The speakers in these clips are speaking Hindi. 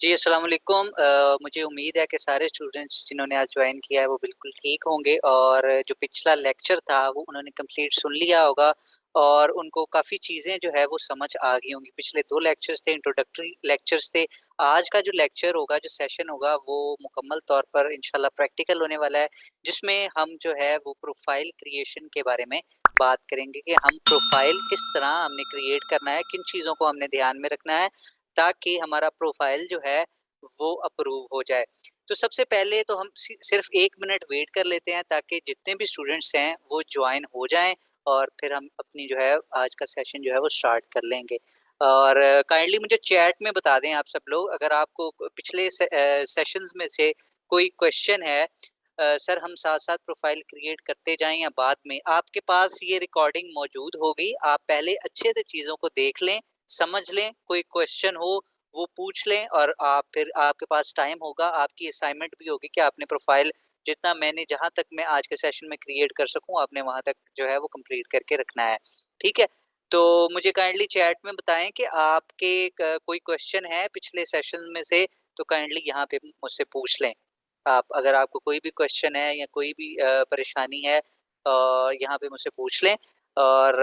जी, अस्सलाम वालेकुम। मुझे उम्मीद है कि सारे स्टूडेंट्स जिन्होंने आज जॉइन किया है वो बिल्कुल ठीक होंगे और जो पिछला लेक्चर था वो उन्होंने कंप्लीट सुन लिया होगा और उनको काफ़ी चीज़ें जो है वो समझ आ गई होंगी। पिछले 2 लेक्चर्स थे, इंट्रोडक्टरी लेक्चर्स थे। आज का जो लेक्चर होगा, जो सेशन होगा वो मुकम्मल तौर पर इंशाल्लाह प्रैक्टिकल होने वाला है, जिसमें हम जो है वो प्रोफ़ाइल क्रिएशन के बारे में बात करेंगे कि हम प्रोफ़ाइल किस तरह हमने क्रिएट करना है, किन चीज़ों को हमने ध्यान में रखना है ताकि हमारा प्रोफ़ाइल जो है वो अप्रूव हो जाए। तो सबसे पहले तो हम सिर्फ़ 1 मिनट वेट कर लेते हैं ताकि जितने भी स्टूडेंट्स हैं वो जॉइन हो जाएँ और फिर हम अपनी जो है आज का सेशन जो है वो स्टार्ट कर लेंगे। और काइंडली मुझे चैट में बता दें आप सब लोग अगर आपको पिछले सेशंस में से कोई क्वेश्चन है सर हम साथ-साथ प्रोफ़ाइल क्रिएट करते जाएँ या बाद में, आपके पास ये रिकॉर्डिंग मौजूद होगी, आप पहले अच्छे से चीज़ों को देख लें, समझ लें, कोई क्वेश्चन हो वो पूछ लें और आप फिर आपके पास टाइम होगा, आपकी असाइनमेंट भी होगी कि आपने प्रोफ़ाइल जितना मैंने जहाँ तक मैं आज के सेशन में क्रिएट कर सकूँ, आपने वहाँ तक जो है वो कंप्लीट करके रखना है। ठीक है? तो मुझे काइंडली चैट में बताएँ कि आपके क कोई क्वेश्चन है पिछले सेशन में से, तो काइंडली यहाँ पे मुझसे पूछ लें। आप अगर आपको कोई भी क्वेश्चन है या कोई भी परेशानी है यहाँ पे मुझसे पूछ लें और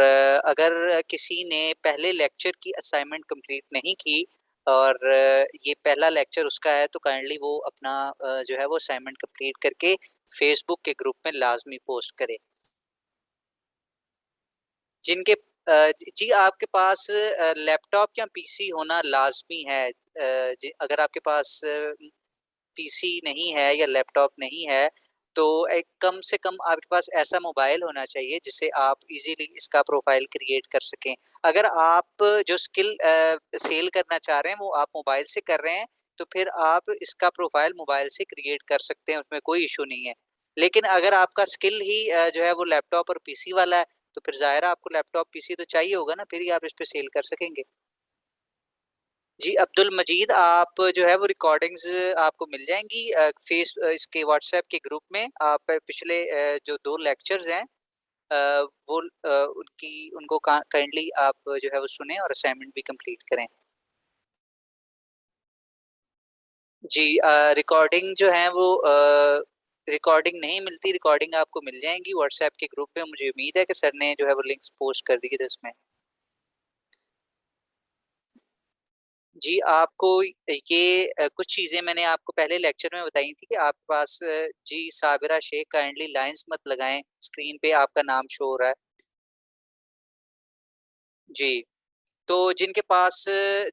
अगर किसी ने पहले लेक्चर की असाइनमेंट कंप्लीट नहीं की और ये पहला लेक्चर उसका है तो काइंडली वो अपना जो है वो असाइनमेंट कंप्लीट करके फेसबुक के ग्रुप में लाज़मी पोस्ट करे। जिनके जी आपके पास लैपटॉप या पीसी होना लाज़मी है। जी अगर आपके पास पीसी नहीं है या लैपटॉप नहीं है, तो एक कम से कम आपके पास ऐसा मोबाइल होना चाहिए जिससे आप इज़िली इसका प्रोफ़ाइल क्रिएट कर सकें। अगर आप जो स्किल सेल करना चाह रहे हैं वो आप मोबाइल से कर रहे हैं, तो फिर आप इसका प्रोफ़ाइल मोबाइल से क्रिएट कर सकते हैं, उसमें कोई इश्यू नहीं है। लेकिन अगर आपका स्किल ही जो है वो लैपटॉप और पीसी वाला है, तो फिर ज़ाहिर है आपको लैपटॉप, पीसी तो चाहिए होगा ना, फिर ही आप इस पे सेल कर सकेंगे। जी, अब्दुल मजीद आप जो है वो रिकॉर्डिंग्स आपको मिल जाएँगी इसके व्हाट्सएप के ग्रुप में। आप पिछले जो 2 लेक्चर्स हैं वो उनको का काइंडली आप जो है वो सुनें और असाइनमेंट भी कंप्लीट करें। जी रिकॉर्डिंग जो है वो रिकॉर्डिंग नहीं मिलती, रिकॉर्डिंग आपको मिल जाएँगी व्हाट्सएप के ग्रुप में। मुझे उम्मीद है कि सर ने जो है वो लिंक्स पोस्ट कर दिए थे उसमें। जी, आपको ये कुछ चीज़ें मैंने आपको पहले लेक्चर में बताई थी कि आपके पास जी, साबिरा शेख काइंडली लाइन्स मत लगाएँ, स्क्रीन पे आपका नाम शो हो रहा है। जी, तो जिनके पास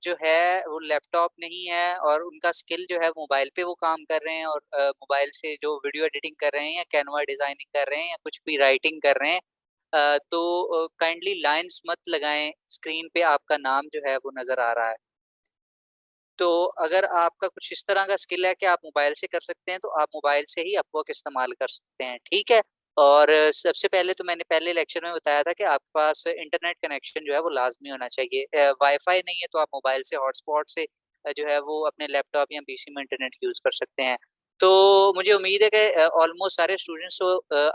जो है वो लैपटॉप नहीं है और उनका स्किल जो है मोबाइल पे वो काम कर रहे हैं और मोबाइल से जो वीडियो एडिटिंग कर रहे हैं या कैनवा डिज़ाइनिंग कर रहे हैं या कुछ भी राइटिंग कर रहे हैं तो काइंडली लाइन्स मत लगाएँ, स्क्रीन पे आपका नाम जो है वो नज़र आ रहा है। तो अगर आपका कुछ इस तरह का स्किल है कि आप मोबाइल से कर सकते हैं, तो आप मोबाइल से ही अपवर्क इस्तेमाल कर सकते हैं, ठीक है? और सबसे पहले तो मैंने पहले लेक्चर में बताया था कि आपके पास इंटरनेट कनेक्शन जो है वो लाज़मी होना चाहिए। वाई-फाई नहीं है तो आप मोबाइल से हॉटस्पॉट से जो है वो अपने लैपटॉप या पीसी में इंटरनेट यूज़ कर सकते हैं। तो मुझे उम्मीद है कि ऑलमोस्ट सारे स्टूडेंट्स तो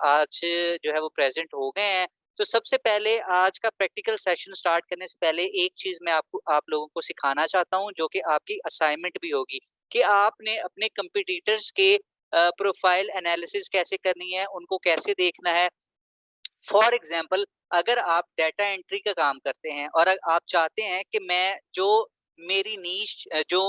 आज जो है वो प्रेज़ेंट हो गए हैं। तो सबसे पहले आज का प्रैक्टिकल सेशन स्टार्ट करने से पहले एक चीज़ मैं आपको आप लोगों को सिखाना चाहता हूँ जो कि आपकी असाइनमेंट भी होगी कि आपने अपने कॉम्पिटिटर्स के प्रोफाइल एनालिसिस कैसे करनी है, उनको कैसे देखना है। फॉर एग्जाम्पल अगर आप डाटा एंट्री का काम करते हैं और आप चाहते हैं कि मैं जो मेरी नीश जो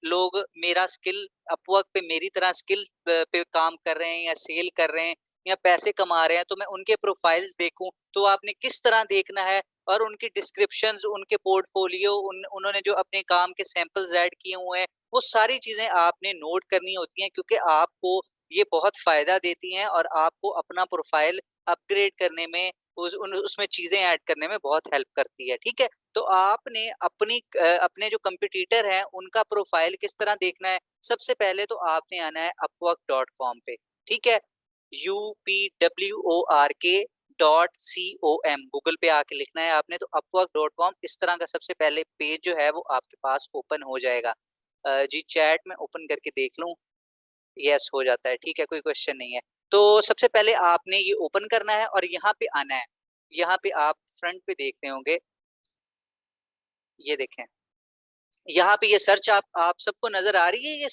लोग मेरा स्किल अपवर्क पे मेरी तरह स्किल पे काम कर रहे हैं या सेल कर रहे हैं या पैसे कमा रहे हैं तो मैं उनके प्रोफाइल्स देखूं तो आपने किस तरह देखना है और उनकी डिस्क्रिप्शंस उनके पोर्टफोलियो उन्होंने जो अपने काम के सैंपल्स ऐड किए हुए हैं वो सारी चीजें आपने नोट करनी होती हैं क्योंकि आपको ये बहुत फायदा देती हैं और आपको अपना प्रोफाइल अपग्रेड करने में उसमें चीज़ें ऐड करने में बहुत हेल्प करती है, ठीक है? तो आपने अपने जो कॉम्पिटिटर हैं, उनका प्रोफ़ाइल किस तरह देखना है? सबसे पहले तो आपने आना है upwork.com पे, ठीक है? UPWORK .com गूगल पे आके लिखना है आपने तो upwork.com इस तरह का सबसे पहले पेज जो है वो आपके पास ओपन हो जाएगा। जी चैट में ओपन करके देख लूँ? यस हो जाता है, ठीक है, कोई क्वेश्चन नहीं है। तो सबसे पहले आपने ये ओपन करना है और यहाँ पे आना है। यहाँ पे आप फ्रंट पे देख रहे होंगे, ये देखें, यहाँ पे ये सर्च आप सबको नज़र आ रही है, ये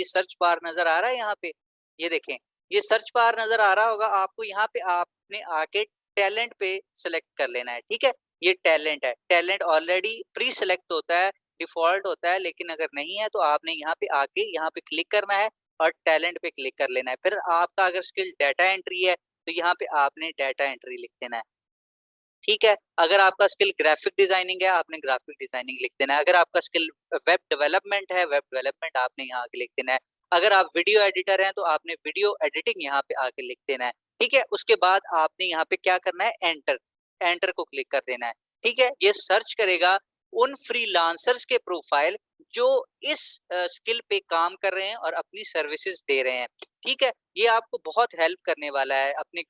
सर्च बार नज़र आ रहा है यहाँ पे? ये देखें, ये सर्च बार नज़र आ रहा होगा आपको, यहाँ पे आपने आके टैलेंट पे सेलेक्ट कर लेना है, ठीक है? ये टैलेंट है, टैलेंट ऑलरेडी प्री सेलेक्ट होता है, डिफ़ॉल्ट होता है, लेकिन अगर नहीं है तो आपने यहाँ पे आके यहाँ पे क्लिक करना है और टैलेंट पे क्लिक कर लेना है। फिर आपका अगर स्किल डाटा एंट्री है, तो यहाँ पे आपने डाटा एंट्री लिख देना है। ठीक है? अगर आपका स्किल ग्राफिक डिज़ाइनिंग है, आपने ग्राफिक डिज़ाइनिंग लिख देना है। अगर आपका स्किल वेब डेवलपमेंट है, वेब डेवलपमेंट आपने यहाँ आके लिख देना है। अगर आप वीडियो एडिटर हैं, तो आपने वीडियो एडिटिंग यहाँ पे आके लिख देना है। ठीक है? उसके बाद आपने यहाँ पे क्या करना है, एंटर, एंटर को क्लिक कर देना है। ठीक है? ये सर्च करेगा उन फ्रीलांसर्स के प्रोफाइल जो इस स्किल पे काम कर रहे हैं और अपनी सर्विसेज़ दे रहे हैं। ठीक है? ये आपको बहुत हेल्प करने वाला है अपने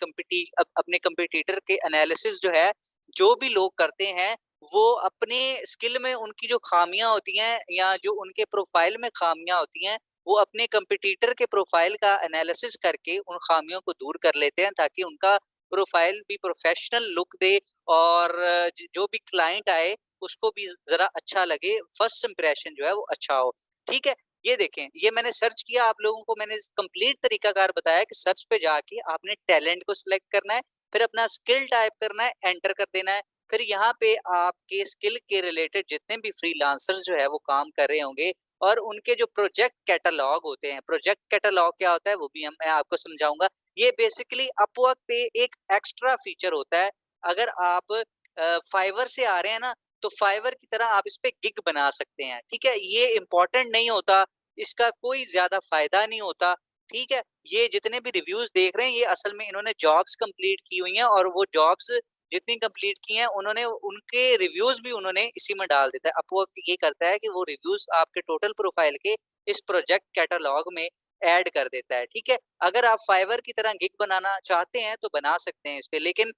कॉम्पिटिटर के एनालिसिस जो है, जो भी लोग करते हैं, वो अपने स्किल में उनकी जो खामियाँ होती हैं या जो उनके प्रोफाइल में खामियाँ होती हैं, वो अपने कॉम्पिटिटर के प्रोफाइल का एनालिसिस करके उन खामियों को दूर कर लेते हैं, ताकि उनका प्रोफाइल भी प्रोफेशनल लुक दे और जो भी क्लाइंट आए उसको भी ज़रा अच्छा लगे, फर्स्ट इंप्रेशन जो है वो अच्छा हो। ठीक है? ये देखें, ये मैंने सर्च किया, आप लोगों को मैंने कंप्लीट तरीकाकार बताया कि सर्च पे जाके आपने टैलेंट को सिलेक्ट करना है, फिर अपना स्किल टाइप करना है, एंटर कर देना है। फिर यहाँ पे आपके स्किल के रिलेटेड जितने भी फ्रीलांसर्स जो है वो काम कर रहे होंगे और उनके जो प्रोजेक्ट कैटलॉग होते हैं, प्रोजेक्ट कैटलॉग क्या होता है वो भी हम मैं आपको समझाऊँगा। ये बेसिकली अपवर्क पे एक एक्स्ट्रा फीचर होता है। अगर आप फाइवर से आ रहे हैं ना, तो फाइवर की तरह आप इस पे गिग बना सकते हैं, ठीक है? ये इम्पोर्टेंट नहीं होता, इसका कोई ज़्यादा फ़ायदा नहीं होता, ठीक है? ये जितने भी रिव्यूज़ देख रहे हैं, ये असल में इन्होंने जॉब्स कंप्लीट की हुई हैं और वो जॉब्स जितनी कंप्लीट की हैं, उन्होंने उनके रिव्यूज़ भी उन्होंने इसी में डाल देता है। अपवर्क ये करता है कि वो रिव्यूज़ आपके टोटल प्रोफ़ाइल के इस प्रोजेक्ट कैटलॉग में ऐड कर देता है, ठीक है? अगर आप फाइवर की तरह गिग बनाना चाहते हैं, तो बना सकते हैं इस पे, लेकिन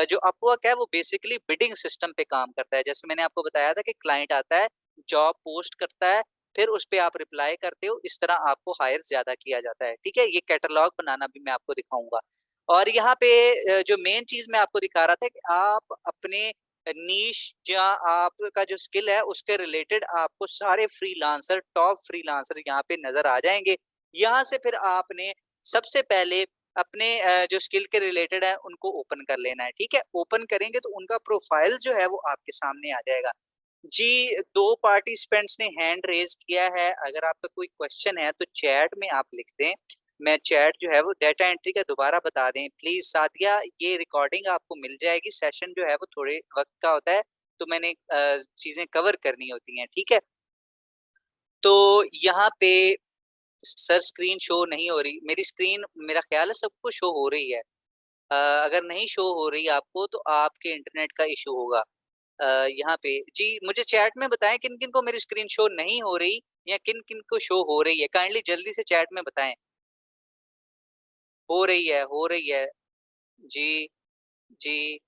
जो अपवर्क है वो बेसिकली बिडिंग सिस्टम पे काम करता है। जैसे मैंने आपको बताया था कि क्लाइंट आता है, जॉब पोस्ट करता है, फिर उस पे आप रिप्लाई करते हो, इस तरह आपको हायर ज़्यादा किया जाता है, ठीक है? ये कैटलॉग बनाना भी मैं आपको दिखाऊँगा। और यहाँ पे जो मेन चीज़ मैं आपको दिखा रहा था कि आप अपने नीश या आपका जो स्किल है उसके रिलेटेड आपको सारे फ्रीलांसर, टॉप फ्रीलांसर यहाँ पे नज़र आ जाएँगे। यहाँ से फिर आपने सबसे पहले अपने जो स्किल के रिलेटेड है उनको ओपन कर लेना है, ठीक है? ओपन करेंगे तो उनका प्रोफाइल जो है वो आपके सामने आ जाएगा। जी, 2 पार्टिसिपेंट्स ने हैंड रेज़ किया है, अगर आपका कोई क्वेश्चन है तो चैट में आप लिख दें। मैं चैट जो है वो डाटा एंट्री का दोबारा बता दें प्लीज़ सादिया, ये रिकॉर्डिंग आपको मिल जाएगी, सेशन जो है वो थोड़े वक़्त का होता है, तो मैंने चीज़ें कवर करनी होती हैं, ठीक है? तो यहाँ पे सर स्क्रीन शो नहीं हो रही, मेरी स्क्रीन मेरा ख़्याल है सबको शो हो रही है। अगर नहीं शो हो रही आपको तो आपके इंटरनेट का इश्यू होगा। यहाँ पे जी मुझे चैट में बताएँ किन-किन को मेरी स्क्रीन शो नहीं हो रही या किन-किन को शो हो रही है? काइंडली जल्दी से चैट में बताएँ। हो रही है। जी, जी,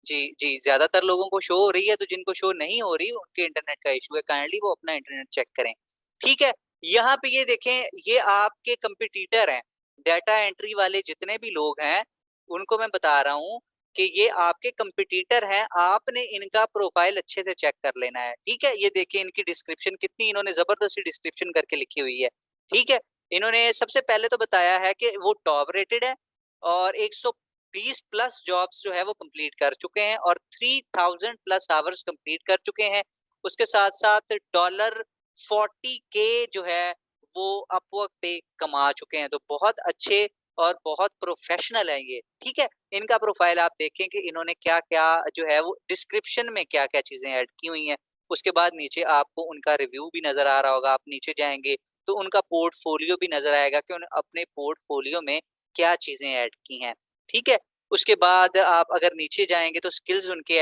जी, ज़्यादातर लोगों को शो हो रही है, तो जिनको शो नहीं हो रही उनके इंटरनेट का इश्यू है, काइंडली वो अपना इंटरनेट चेक करें। ठीक है? यहाँ पे ये देखें, ये आपके कॉम्पिटिटर हैं, डाटा एंट्री वाले जितने भी लोग हैं, उनको मैं बता रहा हूँ कि ये आपके कॉम्पिटिटर हैं, आपने इनका प्रोफाइल अच्छे से चेक कर लेना है, ठीक है? ये देखिए इनकी डिस्क्रिप्शन कितनी इन्होंने ज़बरदस्ती डिस्क्रिप्शन करके लिखी हुई है, ठीक है? इन्होंने सबसे पहले तो बताया है कि वो टॉप रेटेड है और 120 प्लस जॉब्स जो है वो कंप्लीट कर चुके हैं और 3000 प्लस आवर्स कंप्लीट कर चुके हैं। उसके साथ-साथ डॉलर 40 के जो है वो अपवर्क पे कमा चुके हैं। तो बहुत अच्छे और बहुत प्रोफेशनल हैं ये, ठीक है? इनका प्रोफाइल आप देखें कि इन्होंने क्या-क्या जो है वो डिस्क्रिप्शन में क्या-क्या चीज़ें ऐड की हुई हैं। उसके बाद नीचे आपको उनका रिव्यू भी नज़र आ रहा होगा, आप नीचे जाएँगे तो उनका पोर्टफोलियो भी नज़र आएगा कि उन्होंने अपने पोर्टफोलियो में क्या चीज़ें ऐड की हैं, ठीक है? उसके बाद आप अगर नीचे जाएँगे तो स्किल्स उनके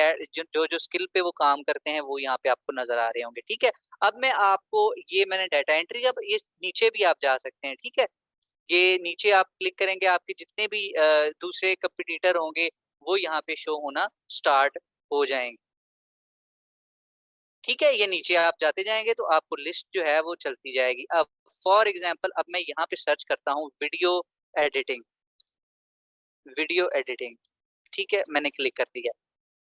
जो स्किल पे वो काम करते हैं वो यहाँ पे आपको नज़र आ रहे होंगे, ठीक है? अब मैं आपको ये मैंने डाटा एंट्री अब इस नीचे भी आप जा सकते हैं, ठीक है? ये नीचे आप क्लिक करेंगे आपके जितने भी दूसरे कॉम्पिटिटर होंगे वो यहाँ पे शो होना स्टार्ट हो जाएँगे, ठीक है? ये नीचे आप जाते जाएँगे तो आपको लिस्ट जो है वो चलती जाएगी। अब फॉर एग्ज़ाम्पल अब मैं यहाँ पे सर्च करता हूँ एडिटिंग वीडियो एडिटिंग, ठीक है? मैंने क्लिक कर दिया।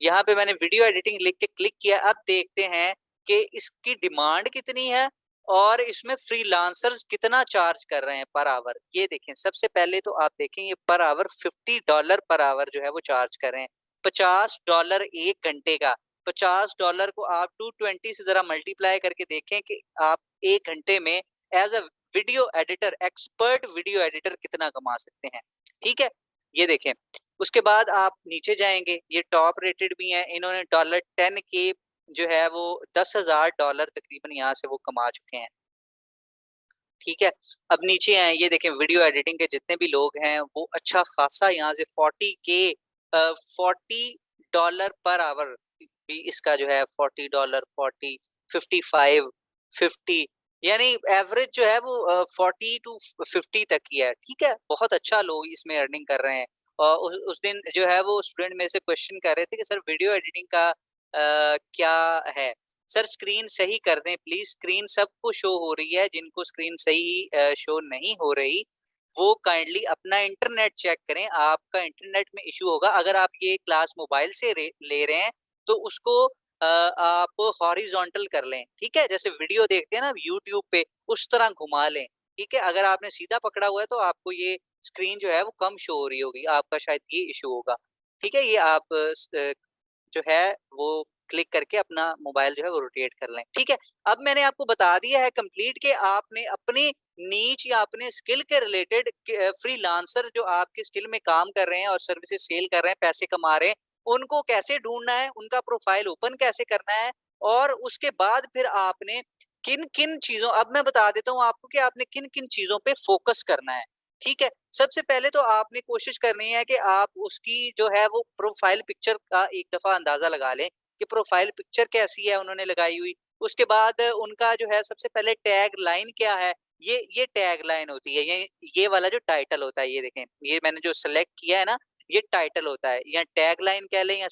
यहाँ पे मैंने वीडियो एडिटिंग लिख के क्लिक किया, अब देखते हैं कि इसकी डिमांड कितनी है और इसमें फ्रीलांसर्स कितना चार्ज कर रहे हैं पर आवर। ये देखें, सबसे पहले तो आप देखें ये पर आवर $50 पर आवर जो है वो चार्ज कर रहे हैं। $50 1 घंटे का, $50 को आप 220 से ज़रा मल्टीप्लाई करके देखें कि आप 1 घंटे में as a video editor, expert video editor कितना कमा सकते हैं। ठीक है? ये देखें। उसके बाद आप नीचे जाएँगे, ये टॉप रेटेड भी हैं, इन्होंने $10 के जो है वो $10,000 तकरीबन यहाँ से वो कमा चुके हैं। ठीक है? अब नीचे आएँ, ये देखें वीडियो एडिटिंग के जितने भी लोग हैं वो अच्छा खासा यहाँ से 40 पर आवर भी इसका जो है $40 40 55 50 यानी एवरेज जो है वो 40 टू 50 तक ही है। ठीक है? बहुत अच्छा लोग इसमें अर्निंग कर रहे हैं। उस दिन जो है वो स्टूडेंट मेरे से क्वेश्चन कर रहे थे कि सर वीडियो एडिटिंग का क्या है? सर स्क्रीन सही कर दें प्लीज़, स्क्रीन सबको शो हो रही है, जिनको स्क्रीन सही शो नहीं हो रही, वो काइंडली अपना इंटरनेट चेक करें, आपका इंटरनेट में इश्यू होगा। अगर आप ये क्लास मोबाइल से ले रहे हैं, तो उसको आप हॉरिज़ॉन्टल कर लें, ठीक है? जैसे वीडियो देखते हैं ना यूट्यूब पे, उस तरह घुमा लें, ठीक है? अगर आपने सीधा पकड़ा हुआ है, तो आपको ये स्क्रीन जो है वो कम शो हो रही होगी, आपका शायद ये इश्यू होगा, ठीक है? ये आप जो है वो क्लिक करके अपना मोबाइल जो है वो रोटेट कर लें, ठीक है? अब मैंने आपको बता दिया है कंप्लीट कि आपने अपनी नीच या अपने स्किल के रिलेटेड फ्रीलांसर जो आपके स्किल में काम कर रहे हैं और सर्विसेज सेल कर रहे हैं, पैसे कमा रहे हैं, उनको कैसे ढूँढना है, उनका प्रोफाइल ओपन कैसे करना है और उसके बाद फिर आपने किन-किन चीज़ों अब मैं बता देता हूँ आपको कि आपने किन-किन चीज़ों पे फ़ोकस करना है, ठीक है? सबसे पहले तो आपने कोशिश करनी है कि आप उसकी जो है वो प्रोफाइल पिक्चर का एक दफ़ा अंदाज़ा लगा लें कि प्रोफाइल पिक्चर कैसी है उन्होंने लगाई हुई। उसके बाद उनका जो है सबसे पहले टैग लाइन क्या है, ये टैग लाइन होती है, ये वाला जो टाइटल होता है ये देखें, ये मैंने जो सेलेक्ट किया है ना, ये टाइटल होता है या टैग लाइन कह लें या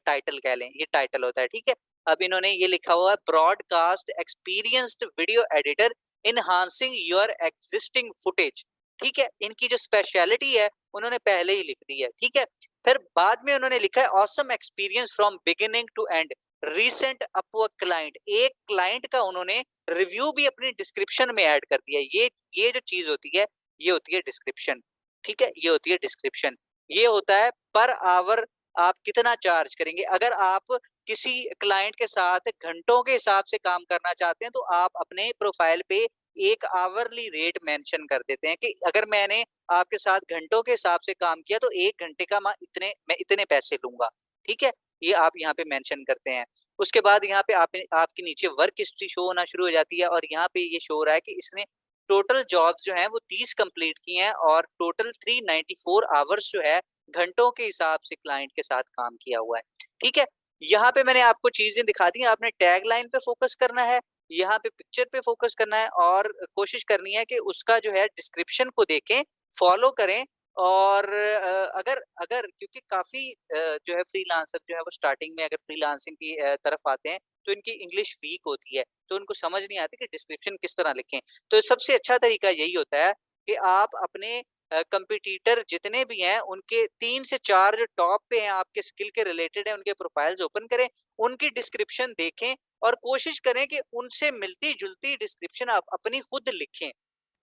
टाइटल कह लें, ये टाइटल होता है, ठीक है? अब इन्होंने ये लिखा हुआ है broadcast experienced video editor enhancing your existing footage, ठीक है? इनकी जो स्पेशलिटी है उन्होंने पहले ही लिख दी है, ठीक है? फिर बाद में उन्होंने लिखा है awesome experience from beginning to end recent Upwork client, एक क्लाइंट का उन्होंने रिव्यू भी अपनी डिस्क्रिप्शन में ऐड कर दिया है। ये जो चीज होती है ये होती है डिस्क्रिप्शन, ठीक है? ये होती है डिस्क्रिप्शन। ये होता है पर आवर आप कितना चार्ज करेंगे। अगर आप किसी क्लाइंट के साथ घंटों के हिसाब से काम करना चाहते हैं तो आप अपने प्रोफाइल पे एक आवरली रेट मेंशन कर देते हैं कि अगर मैंने आपके साथ घंटों के हिसाब से काम किया तो 1 घंटे का मैं इतने पैसे लूँगा, ठीक है? ये आप यहाँ पे मेंशन करते हैं। उसके बाद यहाँ पे आप आपके नीचे वर्क हिस्ट्री शो होना शुरू हो जाती है और यहाँ पे ये शो हो रहा है कि इसने टोटल जॉब्स जो हैं वो 30 कंप्लीट की हैं और टोटल 394 आवर्स जो है घंटों के हिसाब से क्लाइंट के साथ काम किया हुआ है, ठीक है? यहाँ पे मैंने आपको चीज़ें दिखा दी, आपने टैगलाइन पे फ़ोकस करना है, यहाँ पे पिक्चर पे फ़ोकस करना है और कोशिश करनी है कि उसका जो है डिस्क्रिप्शन को देखें, फ़ॉलो करें और अगर अगर क्योंकि काफ़ी जो है फ्रीलांसर जो है वो स्टार्टिंग में अगर फ्रीलांसिंग की तरफ आते हैं, तो इनकी इंग्लिश वीक होती है, तो उनको समझ नहीं आती कि डिस्क्रिप्शन किस तरह लिखें। तो सबसे अच्छा तरीका यही होता है कि आप अपने कॉम्पिटिटर जितने भी हैं, उनके 3 से 4 जो टॉप पे हैं, आपके स्किल के रिलेटेड हैं, उनके प्रोफाइल्स ओपन करें, उनकी डिस्क्रिप्शन देखें और कोशिश करें कि उनसे मिलती-जुलती डिस्क्रिप्शन आप अपनी खुद लिखें,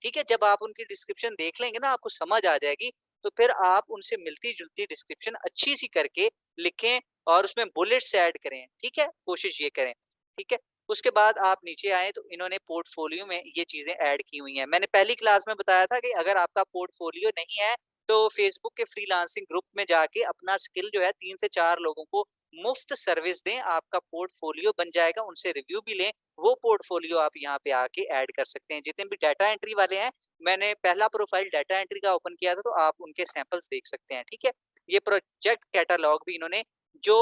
ठीक है? जब आप उनकी डिस्क्रिप्शन देख लेंगे ना, आपको समझ आ जाएगी, तो फिर आप उनसे मिलती-जुलती डिस्क्रिप्शन अच्छी-सी करके लिखें और उसमें बुलेट्स ऐड करें, ठीक है? कोशिश ये करें, ठीक है? उसके बाद आप नीचे आएँ तो इन्होंने पोर्टफोलियो में ये चीज़ें ऐड की हुई हैं। मैंने पहली क्लास में बताया था कि अगर आपका पोर्टफोलियो नहीं है, तो फेसबुक के फ्रीलांसिंग ग्रुप में जाके अपना स्किल जो है 3 से 4 लोगों को मुफ्त सर्विस दें, आपका पोर्टफोलियो बन जाएगा, उनसे रिव्यू भी लें, वो पोर्टफोलियो आप यहाँ पे आके ऐड कर सकते हैं। जितने भी डाटा एंट्री वाले हैं, मैंने पहला प्रोफाइल डाटा एंट्री का ओपन किया था, तो आप उनके सैंपल्स देख सकते हैं, ठीक है? ये प्रोजेक्ट कैटालॉग भी इन्होंने जो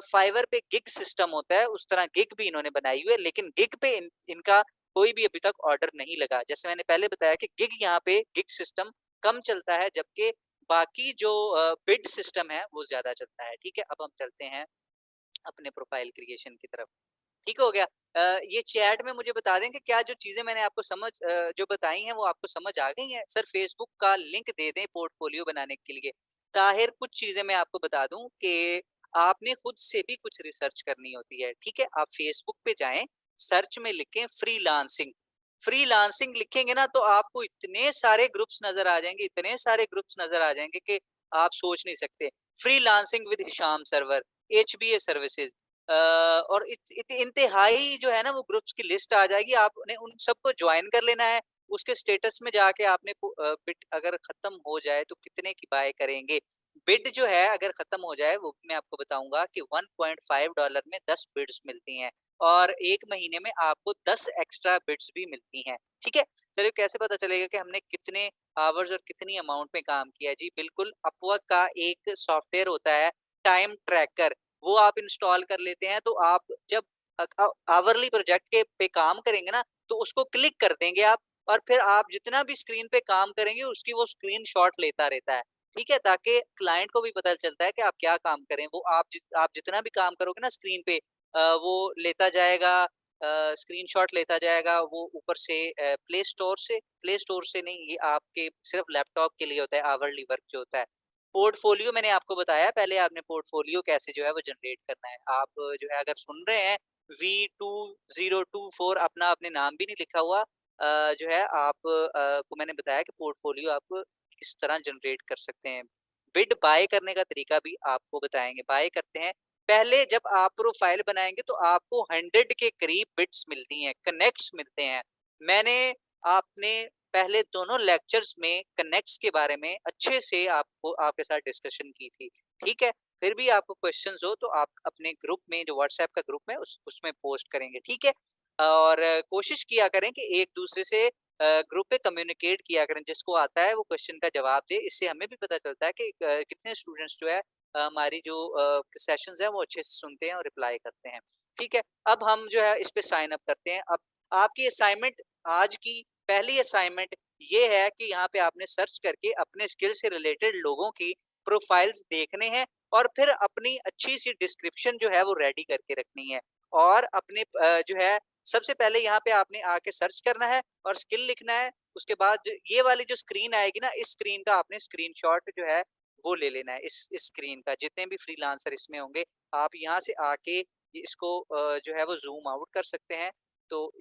फाइवर पे गिग सिस्टम होता है, उस तरह गिग भी इन्होंने बनाई हुई है, लेकिन गिग पे इनका कोई भी अभी तक ऑर्डर नहीं लगा। जैसे मैंने पहले बताया कि गिग यहाँ पे गिग सिस्टम कम चलता है, जबकि बाकी जो बिड सिस्टम है, वो ज़्यादा चलता है, ठीक है? अब हम चलते हैं अपने प्रोफाइल क्रिएशन की तरफ। ठीक हो गया। ये चैट में मुझे बता दें कि क्या जो चीज़ें मैंने आपको जो बताई हैं वो आपको समझ आ गई हैं? सर फेसबुक का लिंक दे दें पोर्टफोलियो बनाने के लिए। ताहिर कुछ चीज़ें मैं आपको बता दूँ कि आपने खुद से भी कुछ रिसर्च करनी होती है, ठीक है? आप फेसबुक पे जाएँ, सर्च में लिखें फ्रीलांसिंग। फ्रीलांसिंग लिखेंगे ना तो आपको इतने सारे ग्रुप्स नज़र आ जाएँगे, इतने सारे ग्रुप्स नज़र आ जाएँगे कि आप सोच नहीं सकते। Freelancing with Hisham server, HbA services, और इंतहाई जो है ना वो ग्रुप्स की लिस्ट आ जाएगी, आपने उन सबको जॉइन कर लेना है। उसके स्टेटस में जाके आपने बिट अगर खत्म हो जाए तो कितने की बाय करेंगे। बिड जो है अगर खत्म हो जाए वो भी मैं आपको बताऊँगा कि $1.5 में 10 बिड्स मिलती हैं और 1 महीने में आपको 10 एक्स्ट्रा बिड्स भी मिलती हैं, ठीक है? चलिए कैसे पता चलेगा कि हमने कितने आवर्स और कितनी अमाउंट में काम किया है? जी बिल्कुल, अपवर्क का एक सॉफ्टवेयर होता है टाइम ट्रैकर, वो आप इंस्टॉल कर लेते हैं तो आप जब आवरली प्रोजेक्ट के पे काम करेंगे ना, तो उसको क्लिक कर देंगे आप और फिर आप जितना भी स्क्रीन पे काम करेंगे उसकी वो स्क्रीनशॉट लेता रहता है, ठीक है? ताकि क्लाइंट को भी पता चलता है कि आप क्या काम कर रहे हैं। वो आप जितना भी काम करोगे ना स्क्रीन पे वो लेता जाएगा, स्क्रीनशॉट लेता जाएगा, वो ऊपर से प्ले स्टोर से नहीं, ये आपके सिर्फ लैपटॉप के लिए होता है आवरली वर्क जो होता है। पोर्टफोलियो मैंने आपको बताया, पहले आपने पोर्टफोलियो कैसे जो है वो जनरेट करना है। आप जो है अगर सुन रहे हैं V2024 अपना आपने नाम भी नहीं लिखा हुआ, जो है आप को मैंने बताया कि पोर्टफोलियो आप किस तरह जनरेट कर सकते हैं। बिड बाय करने का तरीका भी आपको बताएँगे। बाय करते हैं, पहले जब आप प्रोफाइल बनाएँगे तो आपको 100 के करीब बिड्स मिलती हैं, कनेक्ट्स मिलते हैं। मैंने आपने पहले दोनों लेक्चर्स में कनेक्ट्स के बारे में अच्छे से आपको आपके साथ डिस्कशन की थी, ठीक है? फिर भी आपको क्वेश्चन्स हो तो आप अपने ग्रुप में जो व्हाट्सएप का ग्रुप है उसमें पोस्ट करेंगे, ठीक है? और कोशिश किया करें कि एक-दूसरे से ग्रुप पे कम्युनिकेट किया करें, जिसको आता है वो क्वेश्चन का जवाब दे। इससे हमें भी पता चलता है कि कितने स्टूडेंट्स जो है हमारी जो सेशंस हैं वो अच्छे से सुनते हैं और रिप्लाई करते हैं, ठीक है? अब हम जो है इस पे साइन अप करते हैं। अब आपकी असाइनमेंट आज की पहली असाइनमेंट ये है कि यहाँ पे आपने सर्च करके अपने स्किल से रिलेटेड लोगों की प्रोफाइल्स देखने हैं और फिर अपनी अच्छी-सी डिस्क्रिप्शन जो है वो रेडी करके रखनी है और अपने जो है सबसे पहले यहाँ पे आपने आके सर्च करना है और स्किल लिखना है। उसके बाद ये वाली जो स्क्रीन आएगी ना, इस स्क्रीन का आपने स्क्रीनशॉट जो है वो ले लेना है, इस स्क्रीन का। जितने भी फ्रीलांसर इसमें होंगे, आप यहाँ से आके इसको जो है वो ज़ूम आउट कर सकते हैं, तो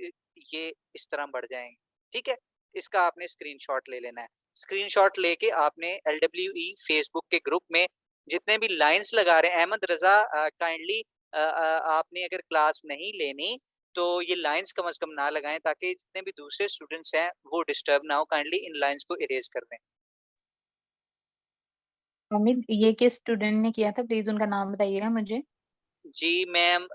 ये इस तरह बढ़ जाएँगे, ठीक है? इसका आपने स्क्रीनशॉट ले लेना है। स्क्रीनशॉट लेके आपने एलडब्ल्यूई फेसबुक के ग्रुप में जितने भी लाइन्स लगा रहे हैं, अहमद रज़ा काइंडली आपने अगर क्लास नहीं लेनी तो ये लाइन्स कम से कम ना लगाएँ ताकि जितने भी दूसरे स्टूडेंट्स हैं वो डिस्टर्ब ना हो, काइंडली इन लाइन्स को इरेज़ कर दें। हामिद, ये किस स्टूडेंट ने किया था? प्लीज़ उनका नाम बताइएगा मुझे। जी मैम,